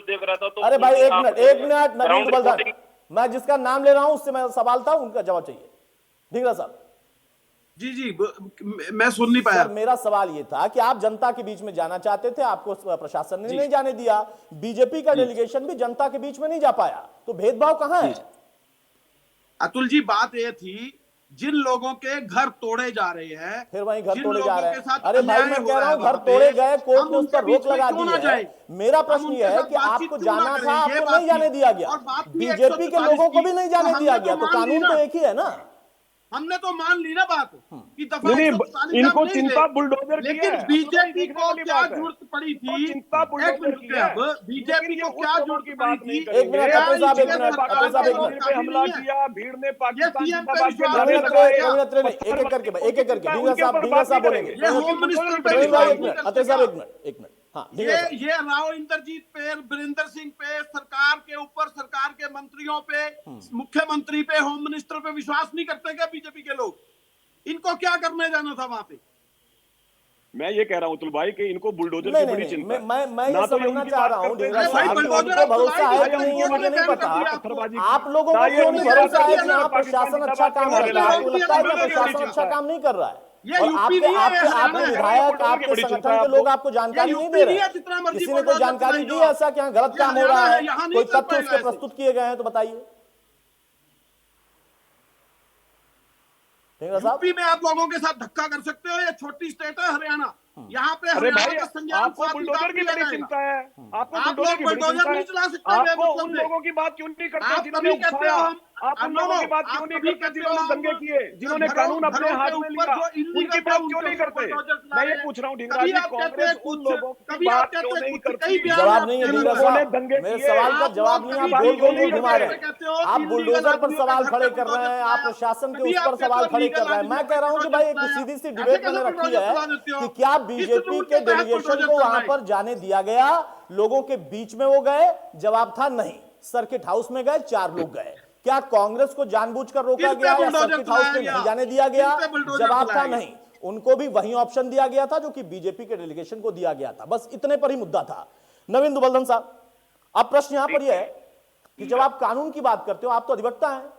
देख रहा था तो अरे भाई एक मिनट नवीन बलधन, मैं जिसका नाम ले रहा हूं उससे मैं सवाल था, उनका जवाब चाहिए। ढींगरा साहब जी मैं सुन नहीं पाया। सर मेरा सवाल ये था कि आप जनता के बीच में जाना चाहते थे, आपको प्रशासन ने नहीं जाने दिया, बीजेपी का डेलीगेशन भी जनता के बीच में नहीं जा पाया, तो भेदभाव कहां है? अतुल जी बात ये थी, जिन लोगों के घर तोड़े जा रहे हैं, फिर वहीं घर तोड़े जा रहे हैं। अरे भाई मैं कह रहा हूं घर तोड़े गए, कोर्ट ने उस पर रोक लगा दी है। मेरा प्रश्न यह है कि आपको जाना था, आपको नहीं जाने दिया गया, बीजेपी के लोगों को भी नहीं जाने दिया गया, तो कानून तो एक ही है ना। हमने तो मान ली ना बात कि दफा इनको चिंता बुलडोजर की है, लेकिन बीजेपी को क्या जरूरत पड़ी थी? चिंता बुलडोजर की है, बीजेपी को क्या जरूरत पड़ी थी? एक मिनट अत्रे साहब, एक मिनट पे हमला किया, भीड़ ने पाकिस्तान एक एक करके ढींगरा साहब बोलेंगे। होम मिनिस्टर पे अत्रे साहब एक मिनट हाँ, ये राव इंद्रजीत पे, वीरेंद्र सिंह पे, सरकार के ऊपर, सरकार के मंत्रियों पे, मुख्यमंत्री पे, होम मिनिस्टर पे विश्वास नहीं करते क्या बीजेपी के लोग? इनको क्या करने जाना था वहां पे? मैं ये कह रहा हूं अतुल भाई कि इनको बुलडोजर की बड़ी चिंता है। मैं ये समझना चाह रहा हूं ढींगरा साहब, उनको भरोसा है कि नहीं है मुझे नहीं पता, आप लोगों को क्यों नहीं भरोसा है कि यहाँ प्रशासन अच्छा काम कर रहा है? आपको लगता है कि प्रशासन अच्छा काम नहीं कर रहा है? और आपके विधायक, आपके संगठन के लोग आपको जानकारी नहीं दे रहे हैं? किसी ने कोई जानकारी दी है ऐसा कि यहाँ गलत काम हो रहा है, कोई तथ्य उसके प्रस्तुत किए गए हैं तो बताइए। यूपी में आप लोगों के साथ धक्का कर सकते हो, ये छोटी स्टेट है हरियाणा, यहाँ पे हरियाणा का संज्ञान आपको बुलडोजर की बड़ी चिंता है, आप लोग बुलडोजर नहीं चला सकते। आपको उन लोगों की बात क्यों नहीं करते जिन्होंने उकसाया? आप उन लोगों की बात क्यों नहीं करते जिन्होंने दंगे किए, जिन्होंने कानून अपने हाथ में लिया? उनकी बात क्यों नहीं करते? मैं ये पूछ रहा हूँ ढींगरा जी, कांग्रेस उन लोगों की बात क्यों नहीं करती? जवाब नहीं है ढींगरा साहब, मेरे सवाल का जवाब नहीं, आप गोल गोल घुमा रहे हैं, आप बुलडोजर पर सवाल खड़े कर रहे हैं, आप प्रशासन के उस पर सवाल खड़े कर रहे हैं। मैं कह रहा हूँ कि भाई एक सीधी सी डिबेट मैंने रखी है कि क्या बीजेपी के डेलीगेशन को वहां पर जाने दिया गया? लोगों के बीच में वो गए? जवाब था नहीं। सर्किट हाउस में गए, 4 लोग गए। क्या कांग्रेस को जानबूझकर रोका गया या सर्किट हाउस में नहीं जाने दिया गया? जवाब था नहीं। उनको भी वही ऑप्शन दिया गया था जो कि बीजेपी के डेलीगेशन को दिया गया था। बस इतने पर ही मुद्दा था। नवीन दुबलधन साहब, अब प्रश्न यहां पर यह है कि जब आप कानून की बात करते हो, आप तो अधिवक्ता हैं,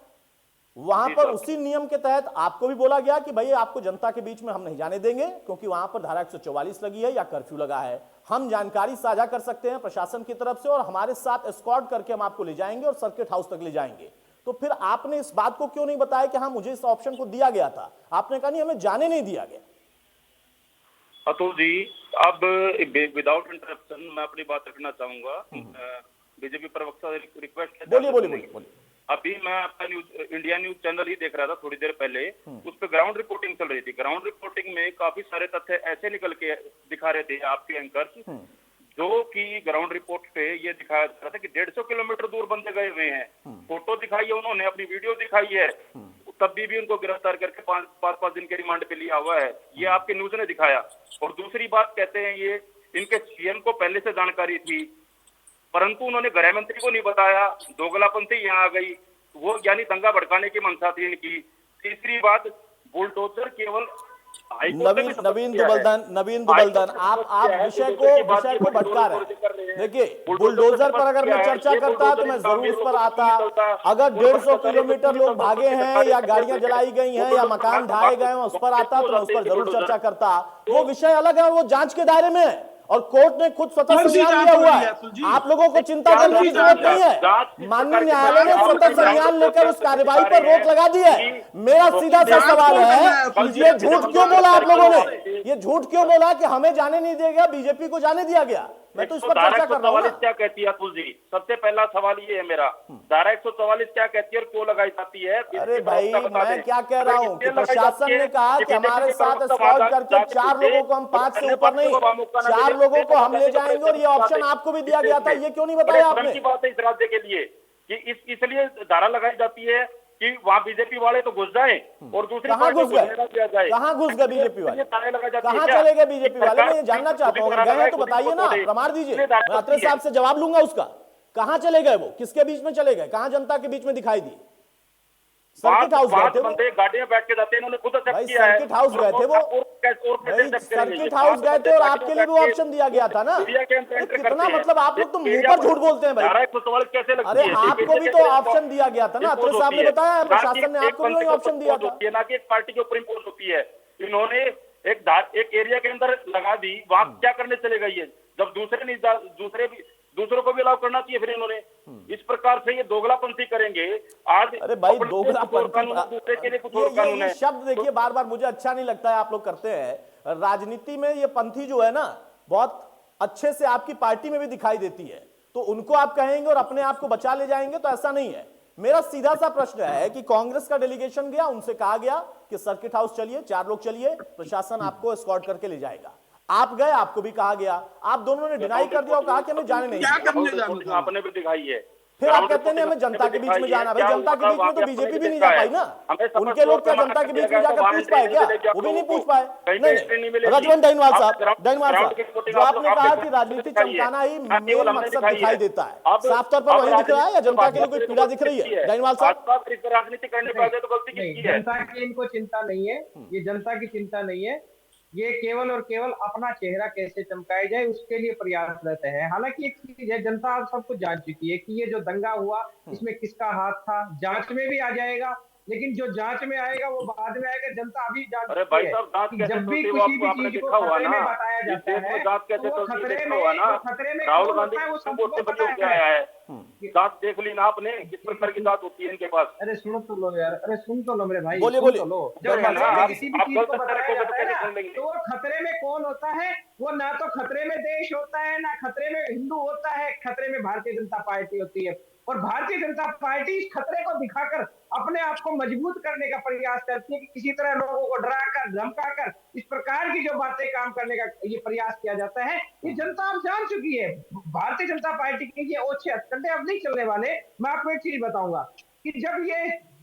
वहां पर उसी नियम के तहत आपको भी बोला गया कि भाई आपको जनता के बीच में हम नहीं जाने देंगे क्योंकि वहां पर धारा 144 लगी है या कर्फ्यू लगा है। हम जानकारी साझा कर सकते हैं प्रशासन की तरफ से और हमारे साथ एस्कॉर्ट करके हम आपको ले जाएंगे और सर्किट हाउस तक ले जाएंगे। तो फिर आपने इस बात को क्यों नहीं बताया कि हाँ मुझे इस ऑप्शन को दिया गया था? आपने कहा नहीं हमें जाने नहीं दिया गया। अतुल जी, अब विदाउट इंटरप्शन मैं अपनी बात रखना चाहूंगा। बीजेपी प्रवक्ता से रिक्वेस्ट है। बोलिए। अभी मैं आपका इंडिया न्यूज चैनल ही देख रहा था थोड़ी देर पहले, उस पर ग्राउंड रिपोर्टिंग चल रही थी। ग्राउंड रिपोर्टिंग में काफी सारे तथ्य ऐसे निकल के दिखा रहे थे आपके एंकर्स, जो कि ग्राउंड रिपोर्ट पे ये दिखाया जा रहा था कि 150 किलोमीटर दूर बंदे गए हुए हैं। फोटो दिखाई है उन्होंने, अपनी वीडियो दिखाई है, तब भी उनको गिरफ्तार करके पांच दिन के रिमांड पे लिया हुआ है। ये आपके न्यूज ने दिखाया। और दूसरी बात कहते हैं ये इनके सीएम को पहले से जानकारी थी, परंतु उन्होंने गृह मंत्री को नहीं बताया। दोगलापंथी यहाँ आ गई, वो यानी दंगा भड़काने की मंशा थी इनकी। तीसरी बात, बुलडोजर केवल नवीन दुबलदान, आप विषय को भटका रहे हैं। देखिए, बुलडोजर पर अगर मैं चर्चा करता तो मैं जरूर इस पर आता। अगर 150 किलोमीटर लोग भागे हैं या गाड़ियां जलाई गई हैं या मकान ढाए गए हैं, उस पर आता तो मैं उस पर जरूर चर्चा करता। वो विषय अलग है, वो जांच के दायरे में है और कोर्ट ने खुद स्वतः संज्ञान लिया हुआ है। आप लोगों को चिंता करने की जरूरत नहीं है। माननीय न्यायालय ने स्वतः संज्ञान लेकर उस कार्यवाही पर रोक लगा दी है। मेरा सीधा सा सवाल है कि ये झूठ क्यों बोला आप लोगों ने? ये झूठ क्यों बोला कि हमें जाने नहीं दिया गया, बीजेपी को जाने दिया गया? मैं तो इस पर चर्चा कर रहा हूँ। क्या कहती है अतुल जी? सबसे पहला सवाल ये है मेरा, धारा 144 क्या कहती है और क्यों लगाई जाती है? अरे भाई, मैं क्या कह रहा हूँ कि प्रशासन ने कहा कि हमारे साथ स्कॉट करके 4 लोगों को, हम 5 से ऊपर नहीं 4 लोगों को हम ले जाएंगे, और ये ऑप्शन आपको भी दिया गया था। ये क्यों नहीं बताया आपने? की बात है इस राज्य के लिए कि इसलिए धारा लगाई जाती है कि वहाँ बीजेपी वाले तो घुस जाएं और दूसरी कहाँ घुस गए बीजेपी वाले? कहाँ चले गए बीजेपी वाले? मैं ये जानना चाहता हूँ। अगर गए हैं तो बताइए ना, प्रमाण दीजिए। मैं अत्रे साहब से जवाब लूंगा उसका। कहाँ चले गए वो? किसके बीच में चले गए? कहाँ जनता के बीच में दिखाई दी? सर्किट हाउस गए थे वो, गाड़ियां बैठ के जाते हैं, इन्होंने खुद किया है। सर्किट हाउस गए थे वो, सर्किट हाउस गए थे और आपके लिए भी ऑप्शन दिया गया था ना। कितना मतलब आप लोग तो मुंह पर झूठ बोलते हैं भाई। अरे आपको भी तो ऑप्शन दिया गया था ना, अत्रे साहब ने बताया, प्रशासन ने आपको भी ऑप्शन दिया था। ना कि एक पार्टी के ऊपर इम्पोज होती है। इन्होंने एक एरिया के अंदर लगा दी, वहां क्या करने चले गई है? जब दूसरों को भी अलाउ करना चाहिए। फिर इन्होंने इस प्रकार से ये दोगलापंथी करेंगे। आज अरे भाई, दोगलापंथी ये शब्द देखिए बार बार मुझे अच्छा नहीं लगता है आप लोग करते हैं। राजनीति में ये पंथी जो है ना, बहुत अच्छे से आपकी पार्टी में भी दिखाई देती है, तो उनको आप कहेंगे और अपने आप को बचा ले जाएंगे, तो ऐसा नहीं है। मेरा सीधा सा प्रश्न है कि कांग्रेस का डेलीगेशन गया, उनसे कहा गया कि सर्किट हाउस चलिए, 4 लोग चलिए, प्रशासन आपको एस्कॉर्ट करके ले जाएगा। आप गए, आपको भी कहा गया, आप दोनों ने डिनाई कर दिया और कहा कि हमें जाने नहीं दिया। आपने भी दिखाई है। फिर आप कहते हैं हमें जनता के बीच में जाना। भाई, जनता के बीच में तो बीजेपी भी नहीं जा पाई ना। उनके लोग क्या जनता के बीच में जाकर पूछ पाए क्या? वो भी नहीं पूछ पाए। नहीं, रजवन डाइनवाल साहब, जो आपने कहा कि राजनीति चमकाना ही मेन मकसद दिखाई देता है, साफ तौर पर वही दिख रहा है या जनता के लिए कोई पीड़ा दिख रही है? डाइनवाल साहब, राजनीति करने पर तो गलती किसकी है? जनता की इनको चिंता नहीं है, ये जनता की चिंता नहीं है। ये केवल और केवल अपना चेहरा कैसे चमकाया जाए उसके लिए प्रयासरत है। हालांकि एक चीज है, जनता आप सब कुछ जान चुकी है कि ये जो दंगा हुआ इसमें किसका हाथ था, जांच में भी आ जाएगा। लेकिन जो जांच में आएगा वो बाद में आएगा। जनता अभी जान अरे भाई साहब, जब भी किसी भी चीज को खतरे में बताया जाता है तो वो खतरे में राहुल गांधी वो सबको पता है। जांच देख ली ना आपने, किस प्रकार की जांच होती है इनके पास? अरे सुन तो लो यार, अरे सुन तो लो मेरे भाई, बोलिए। जब किसी भी चीज को बताया जाता है ना, तो वो खतरे में कौन होता है? वो ना तो खतरे में देश होता है, ना खतरे में हिंदू होता है, खतरे में भारतीय जनता पार्टी होती है। और भारतीय जनता पार्टी इस खतरे को दिखाकर अपने आप को मजबूत करने का प्रयास करती है कि किसी तरह लोगों को डराकर धमकाकर इस प्रकार की जो बातें काम करने का ये प्रयास किया जाता है। ये जनता अब जान चुकी है। भारतीय जनता पार्टी के ये ओछे हथकंडे अब नहीं चलने वाले। मैं आपको एक चीज बताऊंगा कि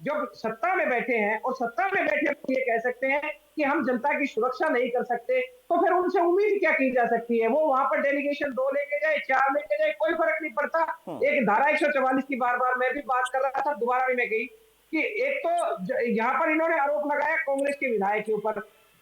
जब सत्ता में बैठे हैं और सत्ता में बैठे ये कह सकते हैं कि हम जनता की सुरक्षा नहीं कर सकते, तो फिर उनसे उम्मीद क्या की जा सकती है? वो वहां पर डेलीगेशन 2 लेके जाए, 4 लेके जाए, कोई फर्क नहीं पड़ता। एक धारा 144 की बार बार मैं भी बात कर रहा था, दोबारा भी मैं गई कि एक तो यहाँ पर इन्होंने आरोप लगाया कांग्रेस के विधायक के ऊपर।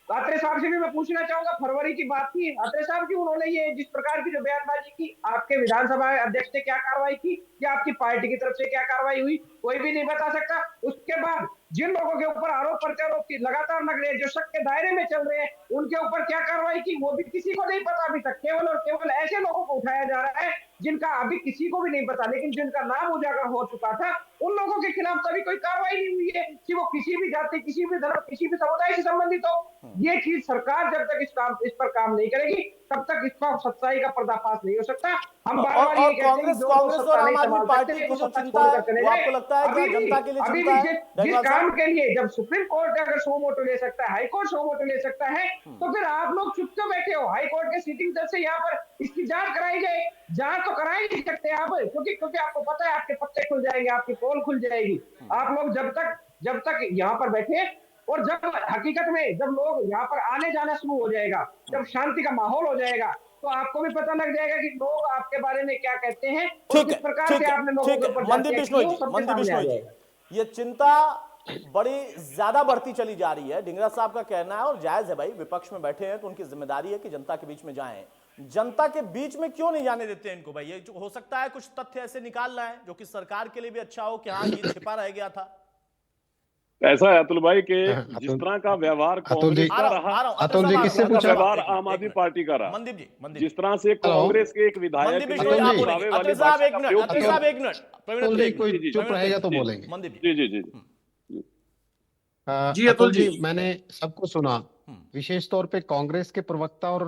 अत्रे साहब से भी मैं पूछना चाहूंगा, फरवरी की बात थी, अत्रे साहब की उन्होंने ये जिस प्रकार की जो बयानबाजी की, आपके विधानसभा अध्यक्ष ने क्या कार्रवाई की या आपकी पार्टी की तरफ से क्या कार्रवाई हुई, कोई भी नहीं बता सकता। उसके बाद जिन लोगों के ऊपर आरोप प्रत्यारोप लगातार लग रहे हैं, जो शक के दायरे में चल रहे हैं, उनके ऊपर क्या कार्रवाई की वो भी किसी को नहीं पता अभी तक। केवल और केवल ऐसे लोगों को उठाया जा रहा है जिनका अभी किसी को भी नहीं पता, लेकिन जिनका नाम उजागर हो चुका था, उन लोगों के खिलाफ तो अभी कोई कार्रवाई नहीं हुई है कि वो किसी भी जाति, किसी भी धर्म, किसी भी समुदाय से संबंधित हो। ये चीज सरकार जब तक इस पर काम नहीं करेगी तब तक इसका सच्चाई का पर्दाफाश नहीं हो सकता। हम बार और बार ये कहते हैं कांग्रेस जो लोग कांग्रेस और सत्ता आम नहीं आदमी संभाल पार्टी सकते, की वो जो सत्ता चिंता छोड़ है कर चले वो जाए। आपको लगता है अभी कि भी जनता के लिए अभी चिंता भी है? जिस धन्यवाद काम साहब। के लिए जब सुप्रीम कोर्ट अगर सो मोटो ले सकता है, हाई कोर्ट सो मोटो ले सकता है, तो फिर आप लोग चुप क्यों बैठे हो? हाई कोर्ट के सीटिंग जज से यहाँ पर इसकी जांच कराई जाए। जांच तो करा ही नहीं सकते आप, क्योंकि आपको पता है आपके पत्ते खुल जाएंगे, आपकी पोल खुल जाएगी। आप लोग जब तक यहाँ पर बैठे, और जब हकीकत में जब लोग यहाँ पर आने जाना शुरू हो जाएगा, जब शांति का माहौल हो जाएगा, तो आपको भी पता लग जाएगा कि लोग आपके बारे में क्या कहते हैं और ठीक किस है, प्रकार ठीक से है, आपने लोगों ठीक के है। ऊपर मनदीप जातियां बिश्नोई की, वो जी, सबके मनदीप सामने आ बिश्नोई जी, जाएगा। ये चिंता बड़ी ज्यादा बढ़ती चली जा रही है। ढींगरा साहब का कहना है, और जायज है भाई, विपक्ष में बैठे हैं तो उनकी जिम्मेदारी है कि जनता के बीच में जाएं। जनता के बीच में क्यों नहीं जाने देते इनको भाई? ये हो सकता है कुछ तथ्य ऐसे निकाल रहे हैं जो कि सरकार के लिए भी अच्छा हो कि हाँ ये छिपा रह गया था। ऐसा है अतुल भाई के जिस अतुल तरह का व्यवहार अतुल जी कांग्रेस का रहा, अतुल जी किससे जिस तरह का पूछा? व्यवहार आम आदमी पार्टी का रहा, मनदीप जी, मनदीप जिस तरह से हेलो? कांग्रेस के एक विधायक मनदीप ने बिश्नोई आप अतुल जी। बोलेंगे। उकसावे वाली अतुल साहब भाषा एक का मिनट, प्रयोग अतुल किया। साहब एक मिनट, प्रवीण अतुल अतुल जी एक कोई मिनट, चुप प्रवीण रहेगा अतुल तो एक बोलेंगे। मिनट। मनदीप जी जी जी जी अतुल अतुल जी, जी। मैंने सबको सुना, विशेष तौर पे कांग्रेस के प्रवक्ता और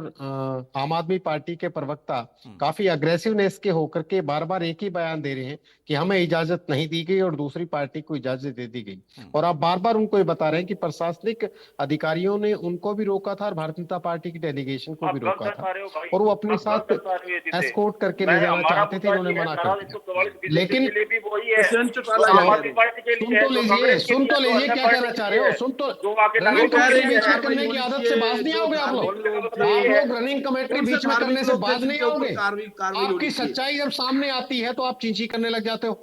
आम आदमी पार्टी के प्रवक्ता काफी अग्रेसिवनेस के होकर के बार बार एक ही बयान दे रहे हैं कि हमें इजाजत नहीं दी गई और दूसरी पार्टी को इजाजत दे दी गई। और आप बार बार उनको ये बता रहे हैं कि प्रशासनिक अधिकारियों ने उनको भी रोका था और भारतीय जनता पार्टी की डेलीगेशन को आप भी गलत रोका दर्शा था, रहे हो भाई, और वो अपने आप गलत साथ दर्शा रहे हो ये चीजें। एस्कॉर्ट करके मैं ले जाना हमारा चाहते थे, मुद्दा उन्होंने ये है, मना धारा कर दिया। 144 बीजेपी लेकिन के लिए भी वही है, दुष्यंत जो चौटाला आम कह आदमी रहे पार्टी के सुन लिए है, तो जो लीजिए, कांग्रेस के सुन लिए तो है, जो लीजिए अन्य क्या पार्टी कहना के चाह रहे लिए हो, है, सुन तो। जो आगे रनिंग कह रहे कमेटी हैं बीच में कार्रवाई करने की होनी आदत से बाज नहीं चाहिए, आओगे आप जो लोग? धार्मिक लोग आप थे, लोग रनिंग कमेटी कौन से बीच में धार्मिक करने से लोग थे बाज नहीं जिनके ऊपर आओगे? कार्रवाई आपकी होनी चाहिए? सच्चाई जब सामने आती है तो आप चींची करने लग जाते हो।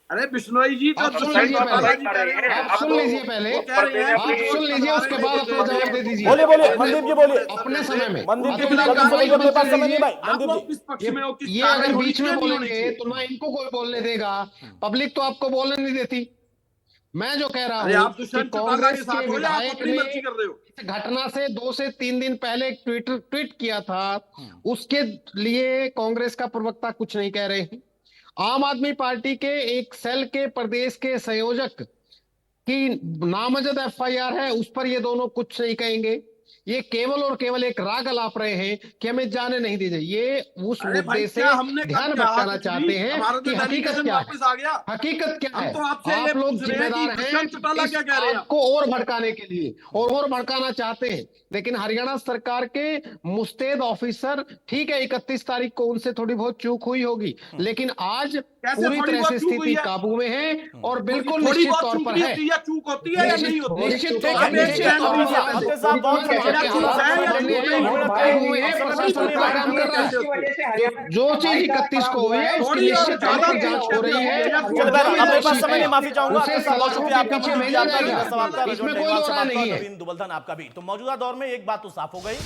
अरे बिश्नोई जी, जो आप सुन दुष्यंत लीजिए चौटाला पहले, जी कह रहे हैं, आप सुन लीजिए पहले, वो कह रहे हैं आप कि सुन लीजिए, उसके बाद अपना जवाब दे दीजिए। बोलिए बोलिए, मनदीप जी बोलिए। अपने समय में मनदीप जी अतुल जी जल्दी से बोलिए, अपने पास समय नहीं भाई। आप मनदीप लोग जी किस पक्ष में हो, किस ये कार्रवाई अगर होनी बीच में चाहिए, नहीं होनी बोलेंगे चाहिए? तो ना इनको कोई बोलने देगा, पब्लिक तो आपको बोलने नहीं देती। मैं जो कह रहा अरे हूँ आप कि दुष्यंत चौटाला के कांग्रेस के साथ हो या आप विधायक अपनी ने मर्जी कर रहे हो? इस घटना से 2 से 3 दिन पहले एक ट्वीट किया था, उसके लिए कांग्रेस का प्रवक्ता कुछ नहीं कह रहे हैं। आम आदमी पार्टी के एक सेल के प्रदेश के संयोजक की नामजद एफआईआर है, उस पर ये दोनों कुछ नहीं कहेंगे। ये केवल और केवल एक राग अलाप रहे हैं कि हमें जाने नहीं दीजिए। ये उस अरे भाई, मुद्दे से क्या हमने कब ध्यान कहा भटकाना कुछ चाहते भी? हैं हमारा तो कि हकीकत डेलीगेशन क्या है। वापस आ गया। हकीकत क्या हम है? तो आपसे ये आप लोग पूछ रहे हैं कि जिम्मेदार दुष्यंत हैं चौटाला इस क्या कह रहे हैं? आग को और भड़काने के लिए, और भड़काना चाहते हैं। लेकिन हरियाणा सरकार के मुस्तैद ऑफिसर, ठीक है 31 तारीख को उनसे थोड़ी बहुत चूक हुई होगी, लेकिन आज कैसे पूरी थोड़ी तरह बहुत से चूक हुई स्थिति है? काबू में है और बिल्कुल थोड़ी निश्चित बहुत तौर चूक पर भी है। होती है, चूक होती है या नहीं होती? निश्चित ठीक तौर है, पर ठीक है। अतुल साहब, है। अतुल साहब बहुत क्या समय क्या हालात हालात है या बदलने झूठ हैं, है? आए हुए हैं, अफसर प्रशासन सुनिए अपना भाई, काम कर रहा इसकी है। वजह से तो हरियाणा जो चीज भाई 31 को हुई है उसकी थोड़ी और निश्चित ज्यादा तौर पर जांच हो रही है। चलो भाई, अब मेरे पास जो समय नहीं, माफी चाहूंगा। उसे अतुल साहब बहुत सलाखों शुक्रिया के आपका, पीछे मनदीप जी भेजा आपका, जाएगा। ढींगरा साहब आपका, इसमें रजत कोई डेगवाल दो साहब राय आपका, नहीं है। नवीन दुबलधन आपका भी। तो मौजूदा दौर में एक बात तो साफ हो गई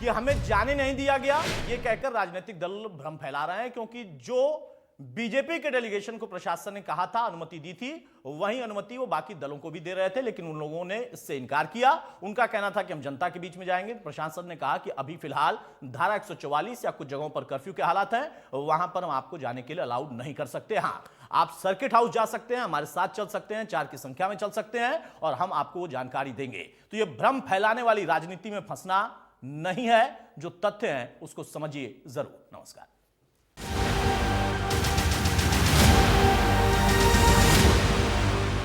कि हमें जाने नहीं दिया गया, ये कहकर राजनीतिक दल भ्रम फैला रहे हैं, क्योंकि जो बीजेपी के डेलीगेशन को प्रशासन ने कहा था, अनुमति दी थी, वही अनुमति वो बाकी दलों को भी दे रहे थे, लेकिन उन लोगों ने इससे इनकार किया। उनका कहना था कि हम जनता के बीच में जाएंगे। प्रशासन ने कहा कि अभी फिलहाल धारा 144 या कुछ जगहों पर कर्फ्यू के हालात हैं, वहां पर हम आपको जाने के लिए अलाउड नहीं कर सकते। हाँ, आप सर्किट हाउस जा सकते हैं, हमारे साथ चल सकते हैं, 4 की संख्या में चल सकते हैं और हम आपको वो जानकारी देंगे। तो ये भ्रम फैलाने वाली राजनीति में फंसना नहीं है, जो तथ्य हैं उसको समझिए जरूर। नमस्कार।